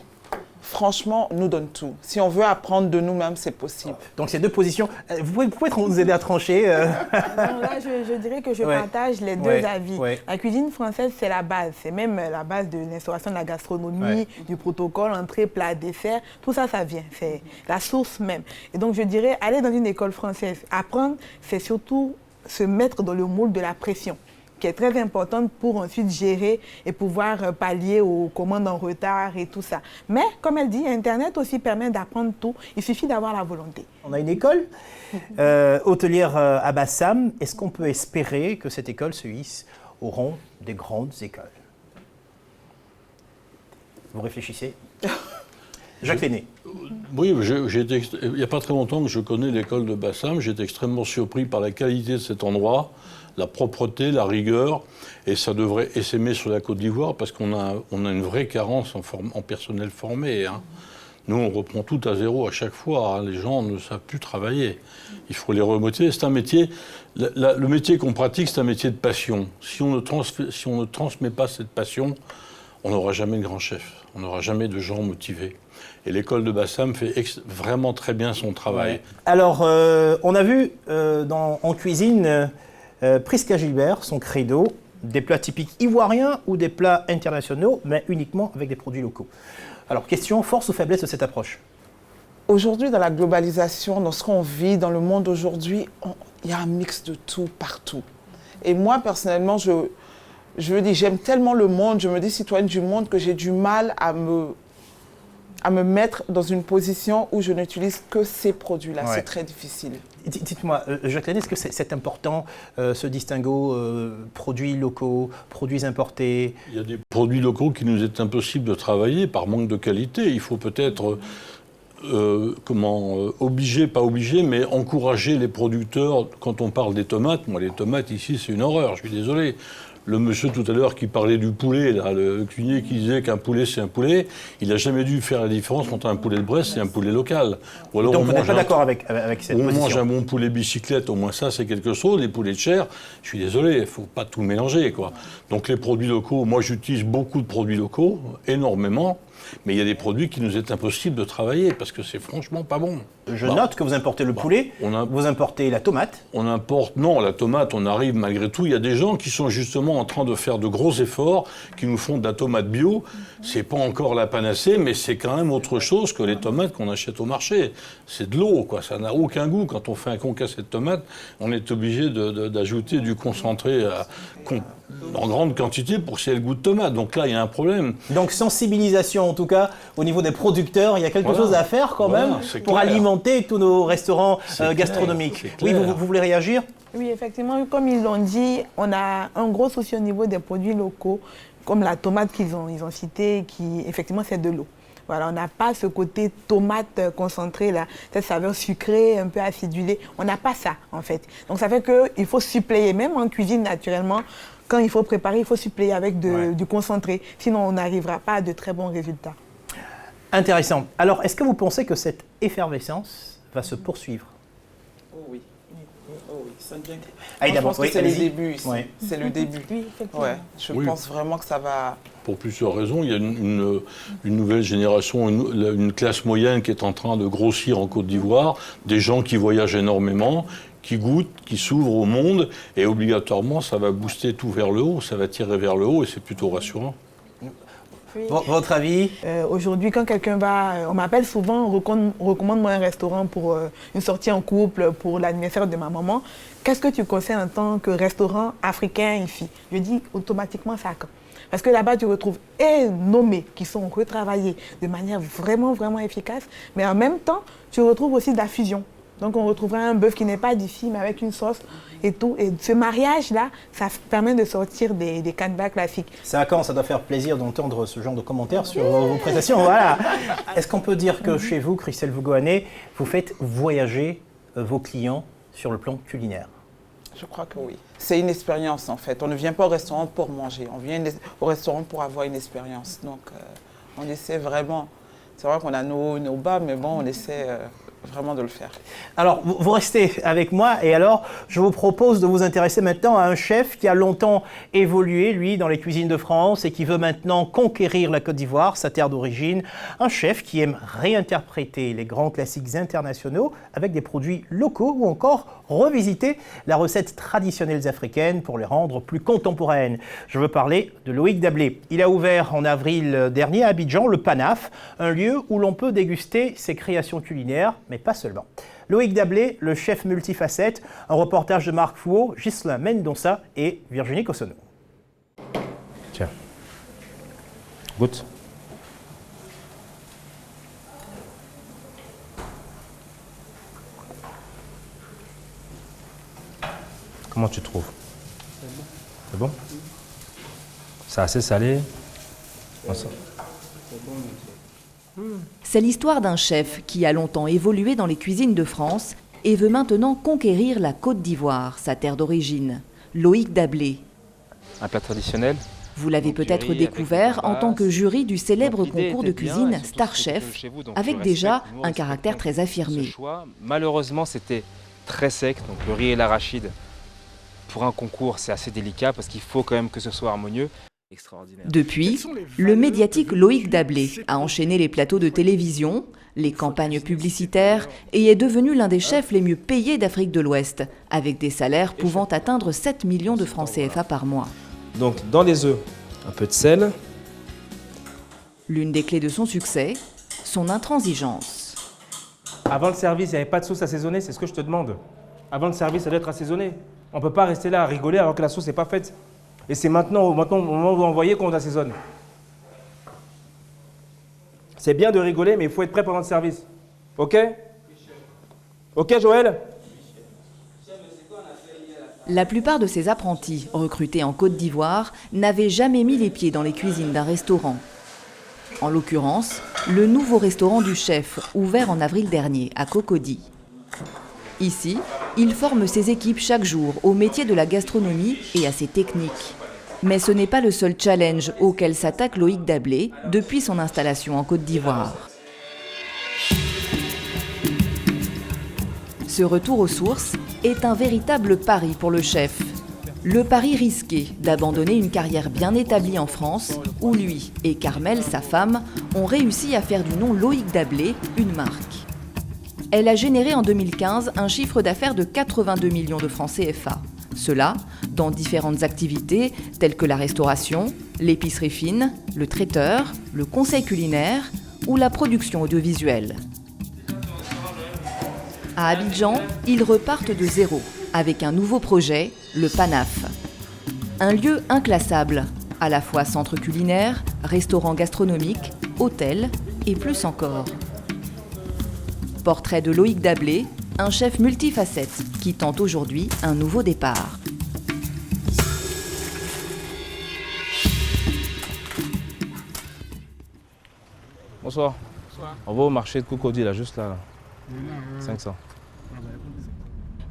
Franchement, nous donne tout. Si on veut apprendre de nous-mêmes, c'est possible. Donc, ces deux positions, vous pouvez nous aider à trancher Non, là, je dirais que je partage les deux avis. Ouais. La cuisine française, c'est la base. C'est même la base de l'instauration de la gastronomie, du protocole, entrée, plat, dessert. Tout ça, ça vient. C'est la source même. Et donc, je dirais, aller dans une école française, apprendre, c'est surtout se mettre dans le moule de la pression. qui est très importante pour ensuite gérer et pouvoir pallier aux commandes en retard et tout ça. Mais, comme elle dit, Internet aussi permet d'apprendre tout. Il suffit d'avoir la volonté. On a une école hôtelière à Bassam. Est-ce qu'on peut espérer que cette école se hisse au rang des grandes écoles? Vous réfléchissez? Jacques Lenné. Oui, il n'y a pas très longtemps que je connais l'école de Bassam. J'étais extrêmement surpris par la qualité de cet endroit, la propreté, la rigueur. Et ça devrait essaimer sur la Côte d'Ivoire parce qu'on a une vraie carence en personnel formé. Hein. Nous, on reprend tout à zéro à chaque fois. Hein. Les gens ne savent plus travailler. Il faut les remotiver. C'est un métier... Le métier qu'on pratique, c'est un métier de passion. Si on ne transmet pas cette passion, on n'aura jamais de grand chef. On n'aura jamais de gens motivés. Et l'école de Bassam fait vraiment très bien son travail. Ouais. Alors, on a vu en cuisine Prisca Gilbert, son credo, des plats typiques ivoiriens ou des plats internationaux, mais uniquement avec des produits locaux. Alors, question, force ou faiblesse de cette approche? Aujourd'hui, dans la globalisation, dans ce qu'on vit, dans le monde aujourd'hui, il y a un mix de tout partout. Et moi, personnellement, je me dis, j'aime tellement le monde, je me dis citoyenne du monde, que j'ai du mal à me mettre dans une position où je n'utilise que ces produits-là. Ouais. C'est très difficile. Dites-moi, Jacques Lenné, est-ce que c'est important, ce distinguo produits locaux, produits importés? Il y a des produits locaux qui nous est impossible de travailler par manque de qualité. Il faut peut-être... obliger, pas obliger, mais encourager les producteurs. Quand on parle des tomates, moi les tomates ici c'est une horreur, je suis désolé. Le monsieur tout à l'heure qui parlait du poulet, là, le cuisinier qui disait qu'un poulet c'est un poulet, il n'a jamais dû faire la différence entre un poulet de Brest et un poulet local. Ou alors donc vous n'êtes pas d'accord avec cette position? On mange un bon poulet bicyclette, au moins ça c'est quelque chose. Les poulets de chair, je suis désolé, il ne faut pas tout mélanger, quoi. Donc les produits locaux, moi j'utilise beaucoup de produits locaux, énormément. Mais il y a des produits qui nous est impossible de travailler parce que c'est franchement pas bon. Je note que vous importez le poulet, vous importez la tomate. On importe, non, la tomate, on arrive malgré tout. Il y a des gens qui sont justement en train de faire de gros efforts, qui nous font de la tomate bio. C'est pas encore la panacée, mais c'est quand même autre chose que les tomates qu'on achète au marché. C'est de l'eau, quoi. Ça n'a aucun goût. Quand on fait un concassé de tomates, on est obligé d'ajouter du concentré en grande quantité pour que c'est le goût de tomate. Donc là, il y a un problème. Donc sensibilisation, en tout cas, au niveau des producteurs, il y a quelque chose à faire quand même pour alimenter tous nos restaurants gastronomiques. Oui, vous voulez réagir? Oui, effectivement, comme ils l'ont dit, on a un gros souci au niveau des produits locaux, comme la tomate qu'ils ont citée, qui effectivement c'est de l'eau. Voilà, on n'a pas ce côté tomate concentré, là, cette saveur sucrée, un peu acidulée. On n'a pas ça, en fait. Donc ça fait qu'il faut suppléer, même en cuisine naturellement, quand il faut préparer, il faut suppléer avec du concentré. Sinon, on n'arrivera pas à de très bons résultats. Intéressant. Alors, est-ce que vous pensez que cette effervescence va se poursuivre? Oh oui. Oh oui, ça devient... Je pense que c'est le début ici. Ouais. C'est le début. Oui, effectivement. Ouais, je pense vraiment que ça va... Pour plusieurs raisons. Il y a une nouvelle génération, une classe moyenne qui est en train de grossir en Côte d'Ivoire, des gens qui voyagent énormément, qui goûtent, qui s'ouvrent au monde, et obligatoirement, ça va booster tout vers le haut, ça va tirer vers le haut, et c'est plutôt rassurant. Oui. Votre avis? Aujourd'hui, quand quelqu'un va... On m'appelle souvent, recommande-moi un restaurant pour une sortie en couple, pour l'anniversaire de ma maman. Qu'est-ce que tu conseilles en tant que restaurant africain ici? Je dis automatiquement Saka. Parce que là-bas, tu retrouves nommés qui sont retravaillés de manière vraiment, vraiment efficace. Mais en même temps, tu retrouves aussi de la fusion. Donc, on retrouvera un bœuf qui n'est pas d'ici, mais avec une sauce et tout. Et ce mariage-là, ça permet de sortir des canevas classiques. C'est à quand ça doit faire plaisir d'entendre ce genre de commentaires sur vos prestations. Voilà. Est-ce qu'on peut dire que chez vous, Christelle Vougoané, vous faites voyager vos clients sur le plan culinaire? Je crois que oui. C'est une expérience, en fait. On ne vient pas au restaurant pour manger. On vient au restaurant pour avoir une expérience. Donc, on essaie vraiment... C'est vrai qu'on a nos bas, mais bon, on essaie... vraiment de le faire. Alors, vous restez avec moi et alors, je vous propose de vous intéresser maintenant à un chef qui a longtemps évolué, lui, dans les cuisines de France et qui veut maintenant conquérir la Côte d'Ivoire, sa terre d'origine. Un chef qui aime réinterpréter les grands classiques internationaux avec des produits locaux ou encore revisiter la recette traditionnelle africaine pour les rendre plus contemporaines. Je veux parler de Loïc Dablé. Il a ouvert en avril dernier à Abidjan le Panaf, un lieu où l'on peut déguster ses créations culinaires, mais pas seulement. Loïc Dablé, le chef multifacette, un reportage de Marc Fouault, Ghislain Mendonça et Virginie Cossonneau. Tiens, goûte. Comment tu trouves? C'est bon? C'est assez salé? C'est l'histoire d'un chef qui a longtemps évolué dans les cuisines de France et veut maintenant conquérir la Côte d'Ivoire, sa terre d'origine. Loïc Dablé. Un plat traditionnel. Vous l'avez peut-être découvert en tant que jury du célèbre concours de cuisine Star Chef, avec déjà un caractère très affirmé. Malheureusement, c'était très sec, donc le riz et l'arachide. Pour un concours, c'est assez délicat parce qu'il faut quand même que ce soit harmonieux. Depuis, le médiatique Loïc Dablé a enchaîné les plateaux de télévision, les campagnes publicitaires et est devenu l'un des chefs les mieux payés d'Afrique de l'Ouest, avec des salaires pouvant atteindre 7 millions de francs CFA par mois. Donc dans les œufs, un peu de sel. L'une des clés de son succès, son intransigeance. Avant le service, il n'y avait pas de sauce assaisonnée, c'est ce que je te demande. Avant le service, ça doit être assaisonné. On ne peut pas rester là à rigoler alors que la sauce n'est pas faite. Et c'est maintenant, au moment où vous envoyez, qu'on assaisonne. C'est bien de rigoler, mais il faut être prêt pendant le service. Ok? Ok, Joël? La plupart de ces apprentis, recrutés en Côte d'Ivoire, n'avaient jamais mis les pieds dans les cuisines d'un restaurant. En l'occurrence, le nouveau restaurant du chef, ouvert en avril dernier à Cocody. Ici, il forme ses équipes chaque jour au métier de la gastronomie et à ses techniques. Mais ce n'est pas le seul challenge auquel s'attaque Loïc Dablé depuis son installation en Côte d'Ivoire. Ce retour aux sources est un véritable pari pour le chef. Le pari risqué d'abandonner une carrière bien établie en France, où lui et Carmel, sa femme, ont réussi à faire du nom Loïc Dablé une marque. Elle a généré en 2015 un chiffre d'affaires de 82 millions de francs CFA. Cela dans différentes activités telles que la restauration, l'épicerie fine, le traiteur, le conseil culinaire ou la production audiovisuelle. À Abidjan, ils repartent de zéro avec un nouveau projet, le PANAF. Un lieu inclassable, à la fois centre culinaire, restaurant gastronomique, hôtel et plus encore. Portrait de Loïc Dablé, un chef multifacette qui tente aujourd'hui un nouveau départ. Bonsoir. Bonsoir. On va au marché de Cocody, là, juste là. 500.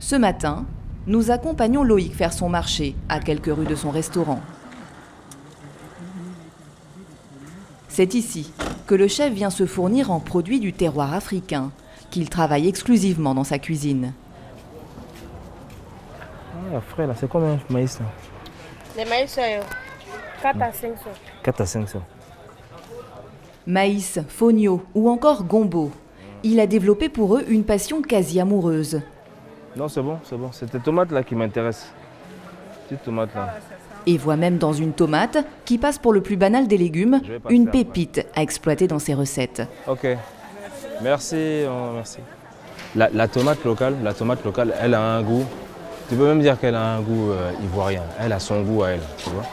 Ce matin, nous accompagnons Loïc faire son marché à quelques rues de son restaurant. C'est ici que le chef vient se fournir en produits du terroir africain, qu'il travaille exclusivement dans sa cuisine. Ah, frais là, c'est combien le maïs là? Les maïs, 4 à 500. 4 à 500. Maïs, fonio ou encore gombo. Il a développé pour eux une passion quasi amoureuse. Non, c'est bon, c'est bon. C'est tes tomates là qui m'intéressent. Petite tomate là. Et voit même dans une tomate, qui passe pour le plus banal des légumes, une pépite à exploiter dans ses recettes. Ok. Merci, merci. La tomate locale, elle a un goût. Tu peux même dire qu'elle a un goût ivoirien. Elle a son goût à elle, tu vois.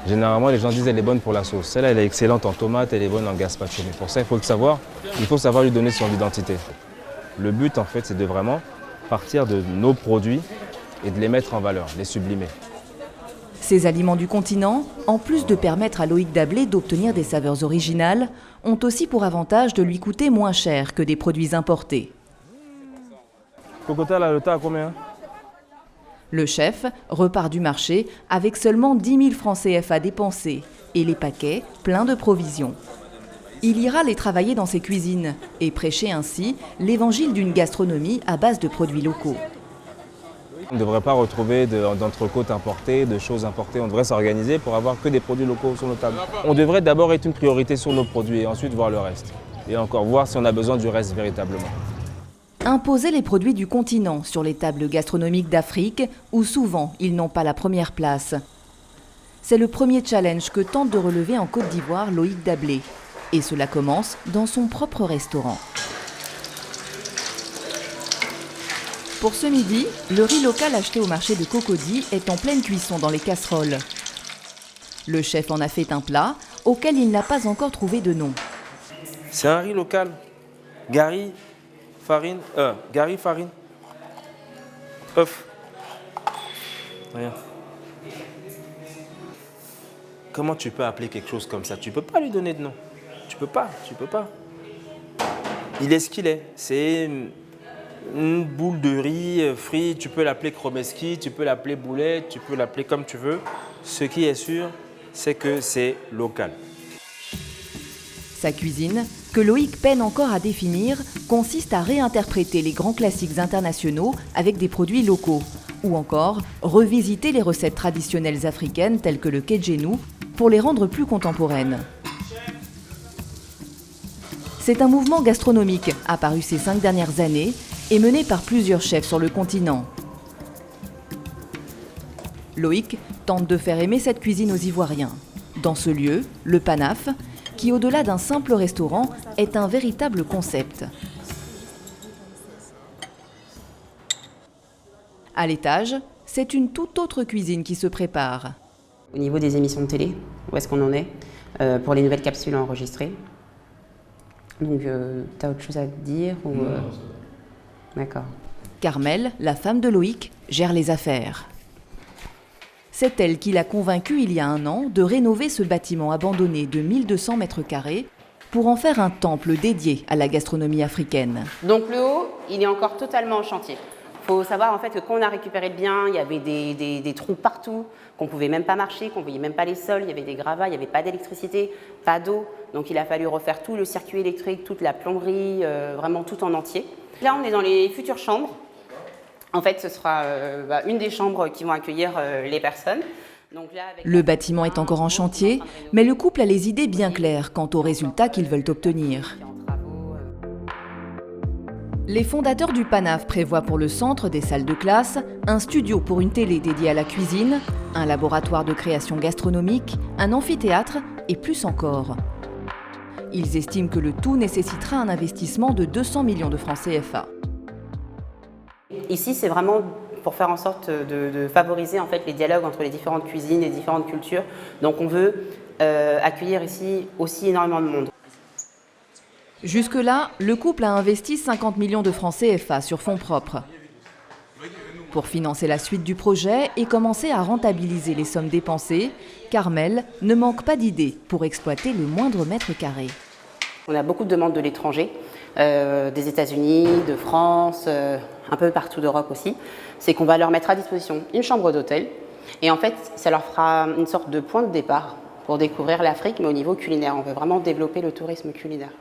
Généralement, les gens disent qu'elle est bonne pour la sauce. Celle-là, elle est excellente en tomate, elle est bonne en gazpacho. Mais pour ça, il faut savoir lui donner son identité. Le but, en fait, c'est de vraiment partir de nos produits et de les mettre en valeur, les sublimer. Ces aliments du continent, en plus de permettre à Loïc Dablé d'obtenir des saveurs originales, ont aussi pour avantage de lui coûter moins cher que des produits importés. Cocotas, là, le tas à combien? Le chef repart du marché avec seulement 10 000 francs CFA dépensés et les paquets pleins de provisions. Il ira les travailler dans ses cuisines et prêcher ainsi l'évangile d'une gastronomie à base de produits locaux. On ne devrait pas retrouver d'entrecôtes importées, de choses importées. On devrait s'organiser pour avoir que des produits locaux sur nos tables. On devrait d'abord être une priorité sur nos produits et ensuite voir le reste. Et encore voir si on a besoin du reste véritablement. Imposer les produits du continent sur les tables gastronomiques d'Afrique, où souvent ils n'ont pas la première place. C'est le premier challenge que tente de relever en Côte d'Ivoire Loïc Dablé. Et cela commence dans son propre restaurant. Pour ce midi, le riz local acheté au marché de Cocody est en pleine cuisson dans les casseroles. Le chef en a fait un plat auquel il n'a pas encore trouvé de nom. C'est un riz local. Gari, farine, œuf. Rien. Comment tu peux appeler quelque chose comme ça? Tu peux pas lui donner de nom. Tu peux pas. Il est ce qu'il est. C'est une boule de riz frit. Tu peux l'appeler chromeski, tu peux l'appeler boulet, tu peux l'appeler comme tu veux. Ce qui est sûr, c'est que c'est local. Sa cuisine, que Loïc peine encore à définir, consiste à réinterpréter les grands classiques internationaux avec des produits locaux, ou encore revisiter les recettes traditionnelles africaines telles que le kedjenou pour les rendre plus contemporaines. C'est un mouvement gastronomique apparu ces 5 dernières années et mené par plusieurs chefs sur le continent. Loïc tente de faire aimer cette cuisine aux Ivoiriens. Dans ce lieu, le Panaf, qui au-delà d'un simple restaurant, est un véritable concept. À l'étage, c'est une toute autre cuisine qui se prépare. Au niveau des émissions de télé, où est-ce qu'on en est pour les nouvelles capsules enregistrées? Donc, tu as autre chose à dire ou, D'accord. Carmel, la femme de Loïc, gère les affaires. C'est elle qui l'a convaincu il y a 1 an de rénover ce bâtiment abandonné de 1200 mètres carrés pour en faire un temple dédié à la gastronomie africaine. Donc le haut, il est encore totalement en chantier. Il faut savoir en fait que quand on a récupéré le bien, il y avait des trous partout, qu'on ne pouvait même pas marcher, qu'on ne voyait même pas les sols, il y avait des gravats, il n'y avait pas d'électricité, pas d'eau. Donc il a fallu refaire tout le circuit électrique, toute la plomberie, vraiment tout en entier. Là, on est dans les futures chambres. En fait, ce sera une des chambres qui vont accueillir les personnes. Donc là, le bâtiment est encore en chantier, mais le couple a les idées bien claires quant aux résultats qu'ils veulent obtenir. Les fondateurs du Panaf prévoient pour le centre des salles de classe un studio pour une télé dédiée à la cuisine, un laboratoire de création gastronomique, un amphithéâtre et plus encore. Ils estiment que le tout nécessitera un investissement de 200 millions de francs CFA. Ici, c'est vraiment pour faire en sorte de favoriser en fait, les dialogues entre les différentes cuisines, les différentes cultures. Donc on veut accueillir ici aussi énormément de monde. Jusque-là, le couple a investi 50 millions de francs CFA sur fonds propres. Pour financer la suite du projet et commencer à rentabiliser les sommes dépensées, Carmel ne manque pas d'idées pour exploiter le moindre mètre carré. On a beaucoup de demandes de l'étranger, des États-Unis, de France, un peu partout d'Europe aussi. C'est qu'on va leur mettre à disposition une chambre d'hôtel et en fait, ça leur fera une sorte de point de départ pour découvrir l'Afrique, mais au niveau culinaire. On veut vraiment développer le tourisme culinaire.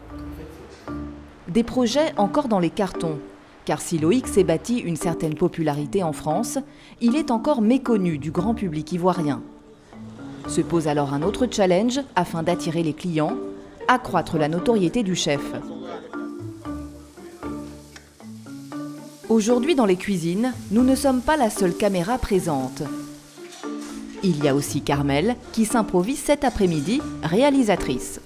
Des projets encore dans les cartons, car si Loïc s'est bâti une certaine popularité en France, il est encore méconnu du grand public ivoirien. Se pose alors un autre challenge afin d'attirer les clients, accroître la notoriété du chef. Aujourd'hui dans les cuisines, nous ne sommes pas la seule caméra présente. Il y a aussi Carmel qui s'improvise cet après-midi réalisatrice.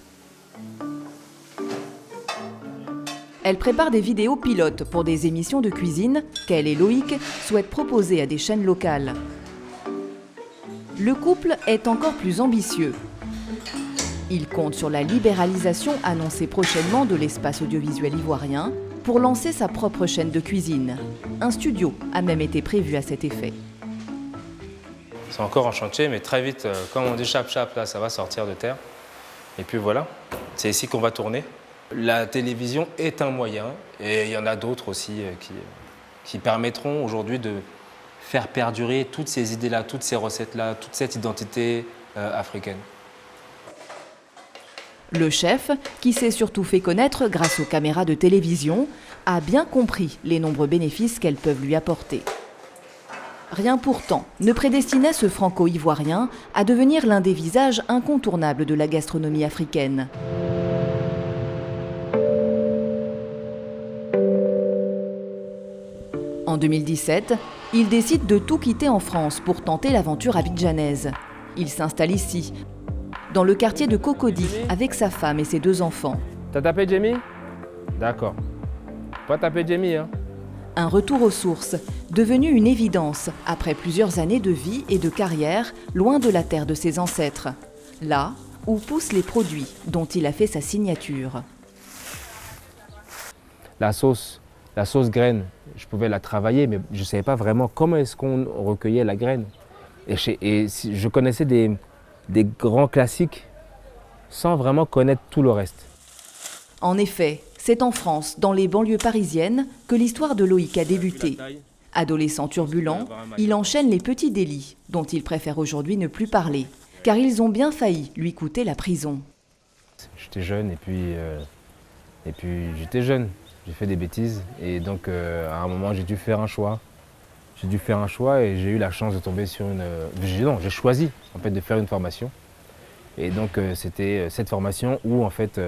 Elle prépare des vidéos pilotes pour des émissions de cuisine qu'elle et Loïc souhaitent proposer à des chaînes locales. Le couple est encore plus ambitieux. Il compte sur la libéralisation annoncée prochainement de l'espace audiovisuel ivoirien pour lancer sa propre chaîne de cuisine. Un studio a même été prévu à cet effet. C'est encore en chantier, mais très vite, comme on dit chap-chap, là, ça va sortir de terre. Et puis voilà, c'est ici qu'on va tourner. La télévision est un moyen, et il y en a d'autres aussi qui permettront aujourd'hui de faire perdurer toutes ces idées-là, toutes ces recettes-là, toute cette identité africaine. Le chef, qui s'est surtout fait connaître grâce aux caméras de télévision, a bien compris les nombreux bénéfices qu'elles peuvent lui apporter. Rien pourtant ne prédestinait ce franco-ivoirien à devenir l'un des visages incontournables de la gastronomie africaine. En 2017, il décide de tout quitter en France pour tenter l'aventure abidjanaise. Il s'installe ici, dans le quartier de Cocody, avec sa femme et ses 2 enfants. T'as tapé Jamie? D'accord. Pas taper Jamie, hein? Un retour aux sources, devenu une évidence après plusieurs années de vie et de carrière loin de la terre de ses ancêtres. Là où poussent les produits dont il a fait sa signature. La sauce graine, je pouvais la travailler, mais je ne savais pas vraiment comment est-ce qu'on recueillait la graine. Et je connaissais des grands classiques sans vraiment connaître tout le reste. En effet, c'est en France, dans les banlieues parisiennes, que l'histoire de Loïc a débuté. Adolescent turbulent, il enchaîne les petits délits, dont il préfère aujourd'hui ne plus parler, car ils ont bien failli lui coûter la prison. J'étais jeune et puis j'étais jeune. J'ai fait des bêtises et donc à un moment j'ai dû faire un choix. J'ai dû faire un choix et j'ai eu la chance de tomber sur une... Non, j'ai choisi en fait de faire une formation. Et donc c'était cette formation où en fait,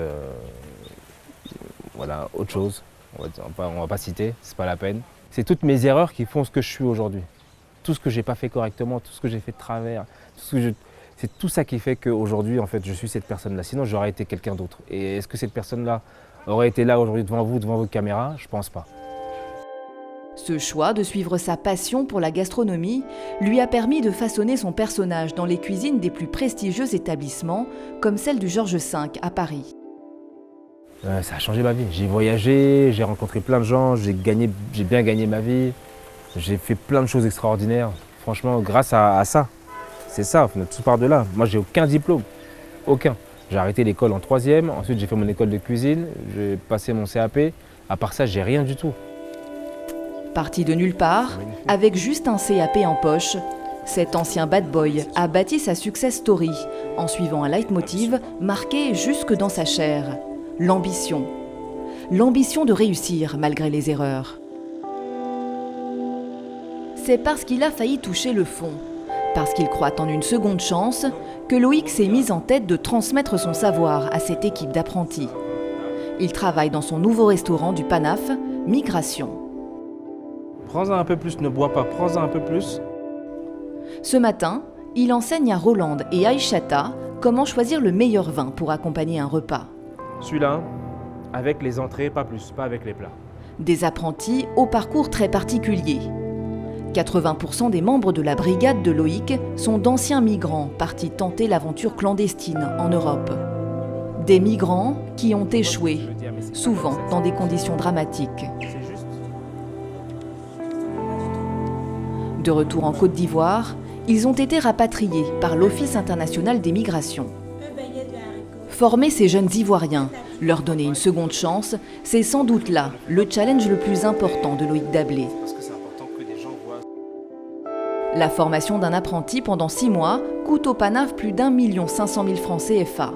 voilà, autre chose, on va pas citer, c'est pas la peine. C'est toutes mes erreurs qui font ce que je suis aujourd'hui. Tout ce que j'ai pas fait correctement, tout ce que j'ai fait de travers, c'est tout ça qui fait qu'aujourd'hui en fait je suis cette personne-là. Sinon j'aurais été quelqu'un d'autre. Et est-ce que cette personne-là aurait été là aujourd'hui devant vous, devant vos caméras? Je pense pas. Ce choix de suivre sa passion pour la gastronomie lui a permis de façonner son personnage dans les cuisines des plus prestigieux établissements, comme celle du Georges V à Paris. Ça a changé ma vie. J'ai voyagé, j'ai rencontré plein de gens, j'ai bien gagné ma vie. J'ai fait plein de choses extraordinaires. Franchement, grâce à ça. C'est ça, tout part de là. Moi, j'ai aucun diplôme. Aucun. J'ai arrêté l'école en 3e, ensuite j'ai fait mon école de cuisine, j'ai passé mon CAP. À part ça, j'ai rien du tout. Parti de nulle part, avec juste un CAP en poche, cet ancien bad boy a bâti sa success story en suivant un leitmotiv marqué jusque dans sa chair. L'ambition. L'ambition de réussir malgré les erreurs. C'est parce qu'il a failli toucher le fond, parce qu'il croit en une seconde chance, que Loïc s'est mis en tête de transmettre son savoir à cette équipe d'apprentis. Il travaille dans son nouveau restaurant du Panaf, Migration. Prends-en un peu plus, ne bois pas, prends-en un peu plus. Ce matin, il enseigne à Rolande et Aïchata comment choisir le meilleur vin pour accompagner un repas. Celui-là, avec les entrées, pas plus, pas avec les plats. Des apprentis au parcours très particulier. 80% des membres de la brigade de Loïc sont d'anciens migrants partis tenter l'aventure clandestine en Europe. Des migrants qui ont échoué, souvent dans des conditions dramatiques. De retour en Côte d'Ivoire, ils ont été rapatriés par l'Office international des migrations. Former ces jeunes Ivoiriens, leur donner une seconde chance, c'est sans doute là le challenge le plus important de Loïc Dablé. La formation d'un apprenti pendant 6 mois coûte au Panaf plus d'1 500 000 francs CFA.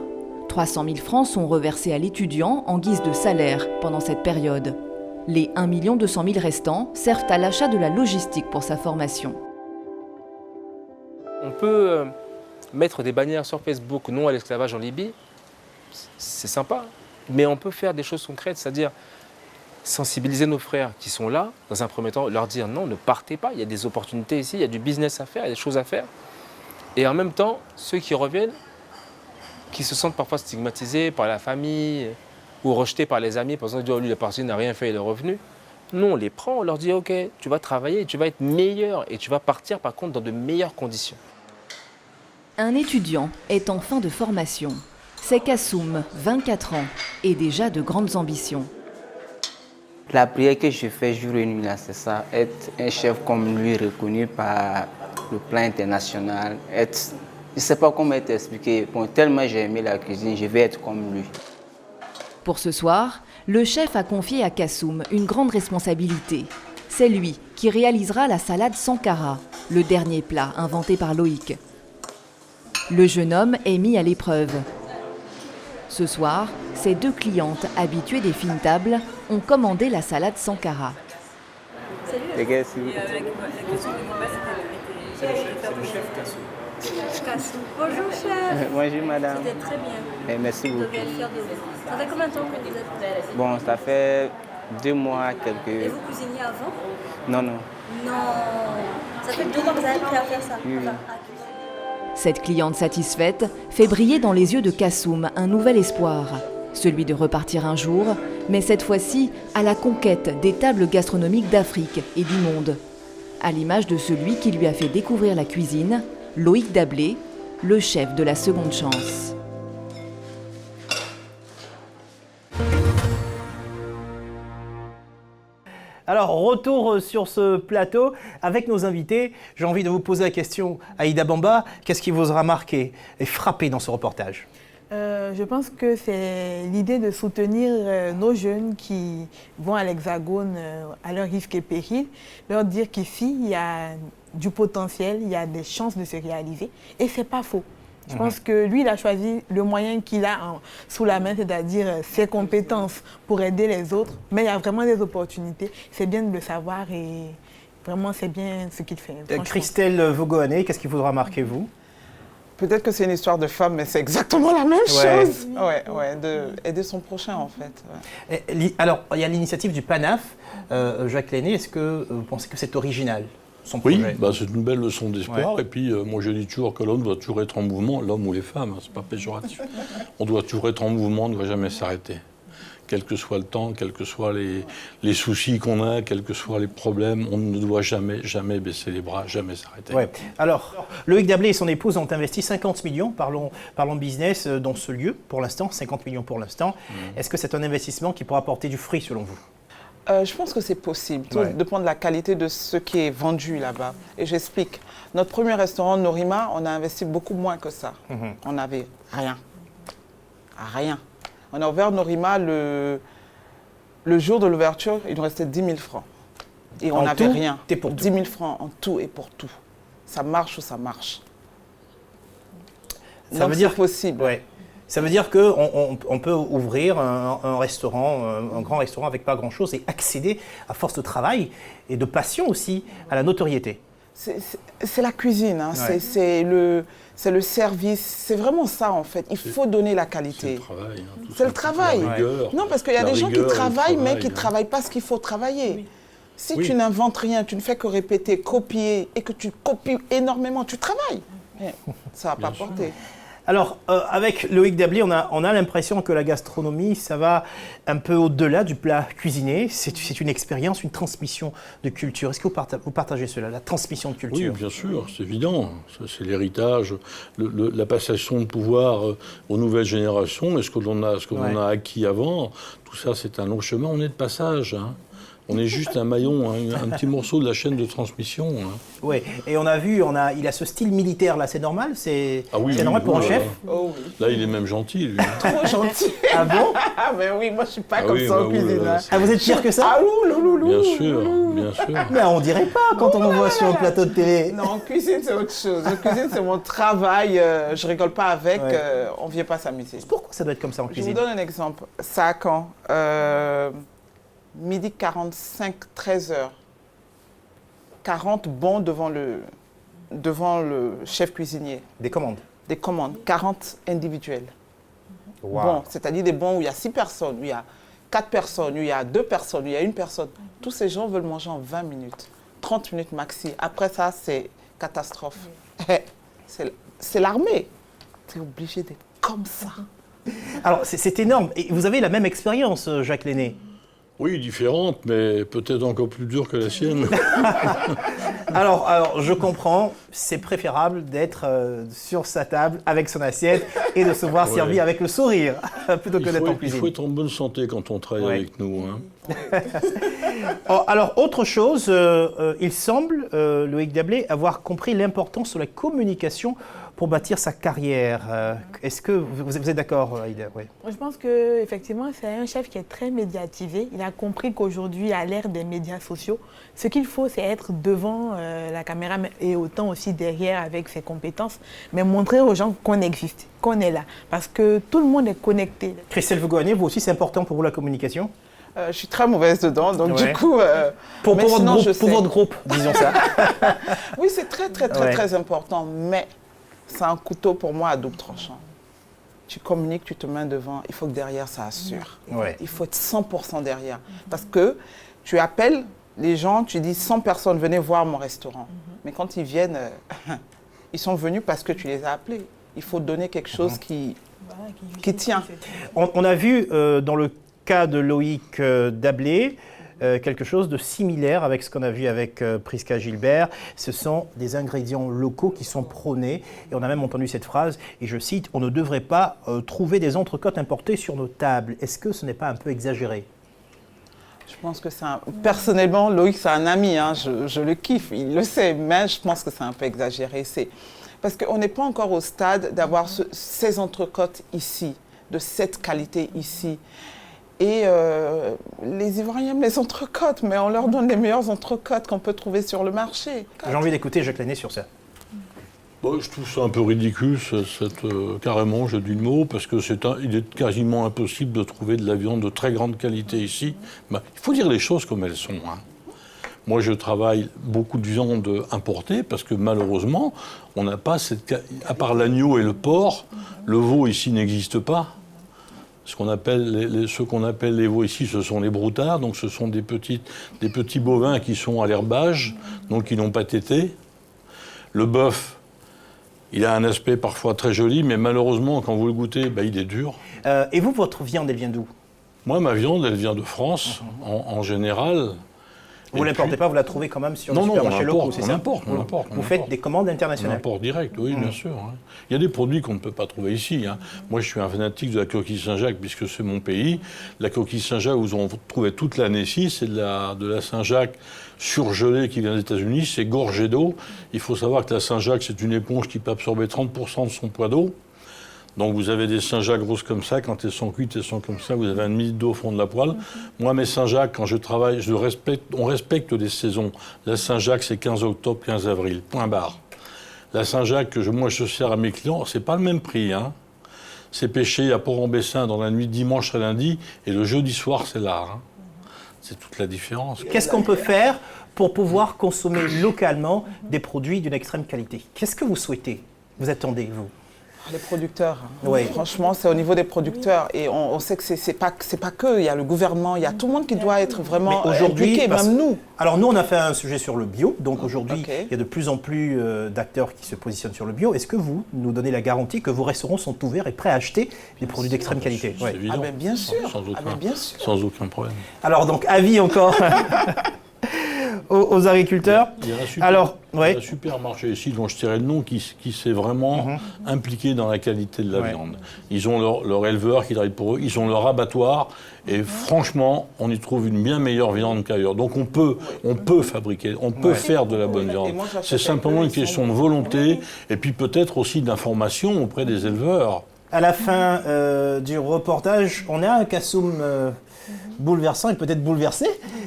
300 000 francs sont reversés à l'étudiant en guise de salaire pendant cette période. Les 1 200 000 restants servent à l'achat de la logistique pour sa formation. On peut mettre des bannières sur Facebook, non à l'esclavage en Libye, c'est sympa, mais on peut faire des choses concrètes, c'est-à-dire sensibiliser nos frères qui sont là, dans un premier temps, leur dire non, ne partez pas, il y a des opportunités ici, il y a du business à faire, il y a des choses à faire. Et en même temps, ceux qui reviennent, qui se sentent parfois stigmatisés par la famille ou rejetés par les amis, par exemple, lui, il est parti, il n'a rien fait, il est revenu. Nous, on les prend, on leur dit ok, tu vas travailler, tu vas être meilleur et tu vas partir par contre dans de meilleures conditions. Un étudiant est en fin de formation. C'est Kassoum, 24 ans, et déjà de grandes ambitions. La prière que je fais jour et nuit, là, c'est ça, être un chef comme lui, reconnu par le plan international. Je ne sais pas comment t'expliquer. Bon, tellement j'ai aimé la cuisine, je vais être comme lui. Pour ce soir, le chef a confié à Kassoum une grande responsabilité. C'est lui qui réalisera la salade Sankara, le dernier plat inventé par Loïc. Le jeune homme est mis à l'épreuve. Ce soir, ses 2 clientes habituées des fines tables ont commandé la salade Sankara. Salut, la question du repas, c'était le chef Kassoum. Bonjour chef. Bonjour madame. C'était très bien. Et merci beaucoup. Vous devez être fier de vous. Ça fait combien de temps que vous êtes? Bon, ça fait 2 mois, quelques... Et vous cuisiniez avant? Non, non. Non. Ça fait 2 mois que vous avez appris à faire ça? Oui. Cette cliente satisfaite fait briller dans les yeux de Kassoum un nouvel espoir, celui de repartir un jour Mais cette fois-ci, à la conquête des tables gastronomiques d'Afrique et du monde. À l'image de celui qui lui a fait découvrir la cuisine, Loïc Dablé, le chef de la seconde chance. Alors, retour sur ce plateau avec nos invités. J'ai envie de vous poser la question, Aïda Bamba, qu'est-ce qui vous aura marqué et frappé dans ce reportage ? Je pense que c'est l'idée de soutenir nos jeunes qui vont à l'Hexagone à leur risque et péril, leur dire qu'ici, il y a du potentiel, il y a des chances de se réaliser, et c'est pas faux. Je pense que lui, il a choisi le moyen qu'il a sous la main, c'est-à-dire ses compétences pour aider les autres, mais il y a vraiment des opportunités. C'est bien de le savoir et vraiment, c'est bien ce qu'il fait. Christelle Vogoané, qu'est-ce qui vous aura marqué, vous ? Peut-être que c'est une histoire de femme, mais c'est exactement la même chose. Ouais, d'aider son prochain, en fait. Ouais. Alors, il y a l'initiative du PANAF. Jacques Lenné, est-ce que vous pensez que c'est original, son projet ? Oui, c'est une belle leçon d'espoir. Ouais. Et puis, moi, je dis toujours que l'homme doit toujours être en mouvement, l'homme ou les femmes, c'est pas péjoratif. On doit toujours être en mouvement, on ne doit jamais s'arrêter. Quel que soit le temps, quels que soient les soucis qu'on a, quels que soient les problèmes, on ne doit jamais baisser les bras, jamais s'arrêter. Ouais. Alors, Loïc Dablé et son épouse ont investi 50 millions, parlons business, dans ce lieu, pour l'instant, 50 millions pour l'instant. Est-ce que c'est un investissement qui pourra apporter du fruit, selon vous ? Je pense que c'est possible. Tout dépend de la qualité de ce qui est vendu là-bas. Et j'explique. Notre premier restaurant, Norima, on a investi beaucoup moins que ça. On n'avait rien. Rien. On a ouvert Norima le jour de l'ouverture, il nous restait 10 000 francs. Et on n'avait rien. 10 000 francs en tout et pour tout. Ça marche ou ça marche. Ça veut dire possible. Ouais. Ça veut dire qu'on peut ouvrir un restaurant, un grand restaurant avec pas grand-chose et accéder, à force de travail et de passion aussi, à la notoriété. C'est la cuisine, hein. C'est le service, c'est vraiment ça en fait. Il faut donner la qualité. C'est le travail. Non, parce qu'il y a des gens qui travaillent, mais qui ne travaillent pas ce qu'il faut travailler. Oui. Si tu n'inventes rien, tu ne fais que répéter, copier, et que tu copies énormément, tu travailles. Mais ça ne va pas porter. Alors, avec Loïc Dablé, on a l'impression que la gastronomie, ça va un peu au-delà du plat cuisiné. C'est une expérience, une transmission de culture. Est-ce que vous partagez cela, la transmission de culture ? Oui, bien sûr, c'est évident. C'est l'héritage, la passation de pouvoir aux nouvelles générations, et ce que l'on a acquis avant. Tout ça, c'est un long chemin. On est de passage, hein. On est juste un maillon, un petit morceau de la chaîne de transmission. Oui, et on a vu, il a ce style militaire là, c'est normal, c'est normal pour un chef. Oh, oui. Là, il est même gentil, lui. Trop gentil. Ah bon? Mais oui, moi je suis pas comme ça en cuisine. Vous êtes pire que ça? Ah loulou. Bien sûr, bien sûr. Mais on dirait pas quand on me voit sur un plateau de télé. Non, en cuisine c'est autre chose. En cuisine c'est mon travail, je rigole pas avec, on vient pas s'amuser. Pourquoi ça doit être comme ça en cuisine? Je vous donne un exemple. Ça à Caen. Midi 45, 13 heures. 40 bons devant le chef cuisinier. Des commandes? Des commandes. 40 individuels. Wow. Bons, c'est-à-dire des bons où il y a 6 personnes, où il y a 4 personnes, où il y a 2 personnes, où il y a 1 personne. Tous ces gens veulent manger en 20 minutes. 30 minutes maxi. Après ça, c'est catastrophe. C'est l'armée. Tu es obligé d'être comme ça. Alors, c'est énorme. Et vous avez la même expérience, Jacques Lenné? Oui, différente, mais peut-être encore plus dure que la sienne. Alors, je comprends, c'est préférable d'être sur sa table avec son assiette et de se voir servi avec le sourire, plutôt que d'être en cuisine. Il faut être en bonne santé quand on travaille avec nous. Hein. Alors, autre chose, il semble, Loïc Dablé, avoir compris l'importance de la communication pour bâtir sa carrière. Est-ce que vous êtes d'accord, Aïda? Oui. Je pense qu'effectivement, c'est un chef qui est très médiatisé. Il a compris qu'aujourd'hui, à l'ère des médias sociaux, ce qu'il faut, c'est être devant la caméra et autant aussi derrière avec ses compétences, mais montrer aux gens qu'on existe, qu'on est là, parce que tout le monde est connecté. Christelle Vogoané, vous aussi, c'est important pour vous la communication? Je suis très mauvaise dedans, donc du coup... pour votre groupe, disons ça. Oui, c'est très important, mais... C'est un couteau pour moi à double tranchant. Tu communiques, tu te mets devant, il faut que derrière ça assure. Il faut être 100% derrière. Parce que tu appelles les gens, tu dis 100 personnes, venez voir mon restaurant. Mais quand ils viennent, ils sont venus parce que tu les as appelés. Il faut donner quelque chose qui tient. On a vu dans le cas de Loïc Dablé, quelque chose de similaire avec ce qu'on a vu avec Prisca Gilbert. Ce sont des ingrédients locaux qui sont prônés. Et on a même entendu cette phrase, et je cite, « On ne devrait pas trouver des entrecôtes importées sur nos tables ». Est-ce que ce n'est pas un peu exagéré ? Je pense que personnellement, Loïc, c'est un ami, hein, je le kiffe, il le sait, mais je pense que c'est un peu exagéré. Parce qu'on n'est pas encore au stade d'avoir ces entrecôtes ici, de cette qualité ici. Et les Ivoiriens aiment les entrecôtes, mais on leur donne les meilleures entrecôtes qu'on peut trouver sur le marché. J'ai envie d'écouter Jacques Lannet sur ça. Bon, je trouve ça un peu ridicule, carrément, je dis le mot, parce qu'il est quasiment impossible de trouver de la viande de très grande qualité ici. Ben, il faut dire les choses comme elles sont. Hein. Moi, je travaille beaucoup de viande importée, parce que malheureusement, on n'a pas à part l'agneau et le porc, le veau ici n'existe pas. Ce qu'on appelle les veaux ici, ce sont les broutards, donc ce sont des petits bovins qui sont à l'herbage, donc qui n'ont pas tété. Le bœuf, il a un aspect parfois très joli, mais malheureusement, quand vous le goûtez, il est dur. Et vous, votre viande, elle vient d'où ? Moi, ma viande, elle vient de France, en général. Vous ne l'importez pas, vous la trouvez quand même sur les supermarchés locaux, c'est ça ? On importe. Vous faites des commandes internationales ? On importe direct, oui, bien sûr. Hein. Il y a des produits qu'on ne peut pas trouver ici. Hein. Moi, je suis un fanatique de la coquille Saint-Jacques, puisque c'est mon pays. La coquille Saint-Jacques, vous en trouvez toute l'année ici, c'est de la Saint-Jacques surgelée qui vient des États-Unis, c'est gorgé d'eau. Il faut savoir que la Saint-Jacques, c'est une éponge qui peut absorber 30% de son poids d'eau. Donc vous avez des Saint-Jacques grosses comme ça, quand elles sont cuites, elles sont comme ça, vous avez 1 litre d'eau au fond de la poêle. Moi, mes Saint-Jacques, quand je travaille, on respecte les saisons. La Saint-Jacques, c'est 15 octobre, 15 avril, point barre. La Saint-Jacques que moi je sers à mes clients, c'est pas le même prix. Hein. C'est pêché à Port-en-Bessin dans la nuit de dimanche à lundi, et le jeudi soir, c'est là. Hein. C'est toute la différence. Qu'est-ce qu'on peut faire pour pouvoir consommer localement des produits d'une extrême qualité ? Qu'est-ce que vous souhaitez ? Vous attendez, vous ? Les producteurs. Oui. Franchement, c'est au niveau des producteurs. Et on sait que c'est pas que. Il y a le gouvernement, il y a tout le monde qui doit être vraiment impliqué, même nous. Alors nous, on a fait un sujet sur le bio. Donc aujourd'hui, il y a de plus en plus d'acteurs qui se positionnent sur le bio. Est-ce que vous nous donnez la garantie que vos restaurants sont ouverts et prêts à acheter des produits d'extrême qualité ? C'est évident. Bien sûr. Sans aucun problème. Alors donc, avis encore aux agriculteurs. Il y a un supermarché ici dont je tairai le nom qui s'est vraiment impliqué dans la qualité de la viande. Ils ont leur éleveur qui travaille pour eux, ils ont leur abattoir et franchement, on y trouve une bien meilleure viande qu'ailleurs. Donc on peut fabriquer, on peut faire de la bonne viande. C'est simplement une question de volonté et puis peut-être aussi d'information auprès des éleveurs. À la fin du reportage, on a un Kassoum bouleversant et peut-être bouleversé,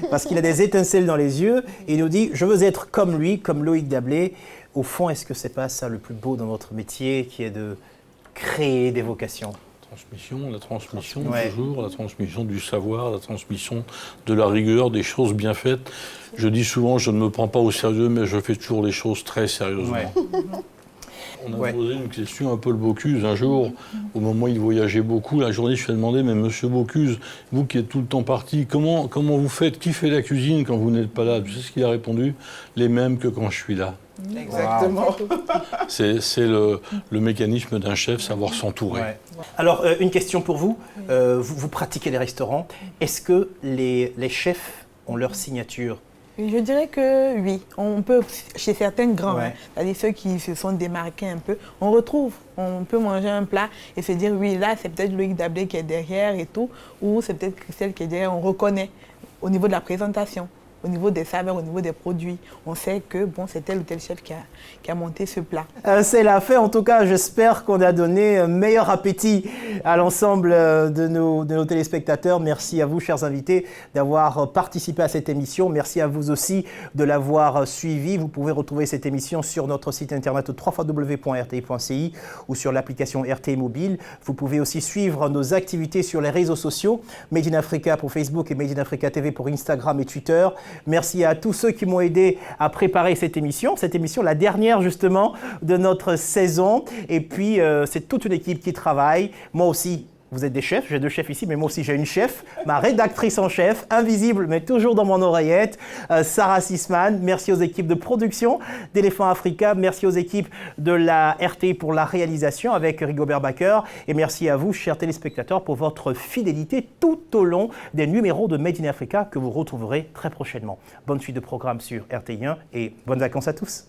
parce qu'il a des étincelles dans les yeux, et il nous dit « Je veux être comme lui, comme Loïc Dablé ». Au fond, est-ce que c'est pas ça le plus beau dans votre métier, qui est de créer des vocations ? La transmission toujours, la transmission du savoir, la transmission de la rigueur, des choses bien faites. Je dis souvent, je ne me prends pas au sérieux, mais je fais toujours les choses très sérieusement. On a posé une question à Paul Bocuse un jour, au moment où il voyageait beaucoup. La journée, je lui ai demandé, mais monsieur Bocuse, vous qui êtes tout le temps parti, comment vous faites ? Qui fait la cuisine quand vous n'êtes pas là ? Tu sais ce qu'il a répondu ? Les mêmes que quand je suis là. Exactement. C'est le mécanisme d'un chef, savoir s'entourer. Ouais. Alors, une question pour vous. Vous pratiquez les restaurants. Est-ce que les chefs ont leur signature ? Je dirais que oui, on peut, chez certains grands, c'est-à-dire ceux qui se sont démarqués un peu, on peut manger un plat et se dire oui, là c'est peut-être Loïc Dablé qui est derrière et tout, ou c'est peut-être Christelle qui est derrière, on reconnaît au niveau de la présentation, au niveau des saveurs, au niveau des produits. On sait que bon, c'est tel ou tel chef qui a monté ce plat. C'est la fin, en tout cas, j'espère qu'on a donné un meilleur appétit à l'ensemble de nos téléspectateurs. Merci à vous, chers invités, d'avoir participé à cette émission. Merci à vous aussi de l'avoir suivi. Vous pouvez retrouver cette émission sur notre site internet www.rti.ci ou sur l'application RTI Mobile. Vous pouvez aussi suivre nos activités sur les réseaux sociaux, Made in Africa pour Facebook et Made in Africa TV pour Instagram et Twitter. Merci à tous ceux qui m'ont aidé à préparer cette émission, la dernière justement de notre saison. Et puis, c'est toute une équipe qui travaille. Moi aussi, Vous êtes des chefs, j'ai 2 chefs ici, mais moi aussi j'ai une chef, ma rédactrice en chef, invisible mais toujours dans mon oreillette, Sarah Sisman. Merci aux équipes de production d'Éléphant Africa, merci aux équipes de la RTI pour la réalisation avec Rigobert Baker, et merci à vous, chers téléspectateurs, pour votre fidélité tout au long des numéros de Made in Africa que vous retrouverez très prochainement. Bonne suite de programme sur RTI1 et bonnes vacances à tous.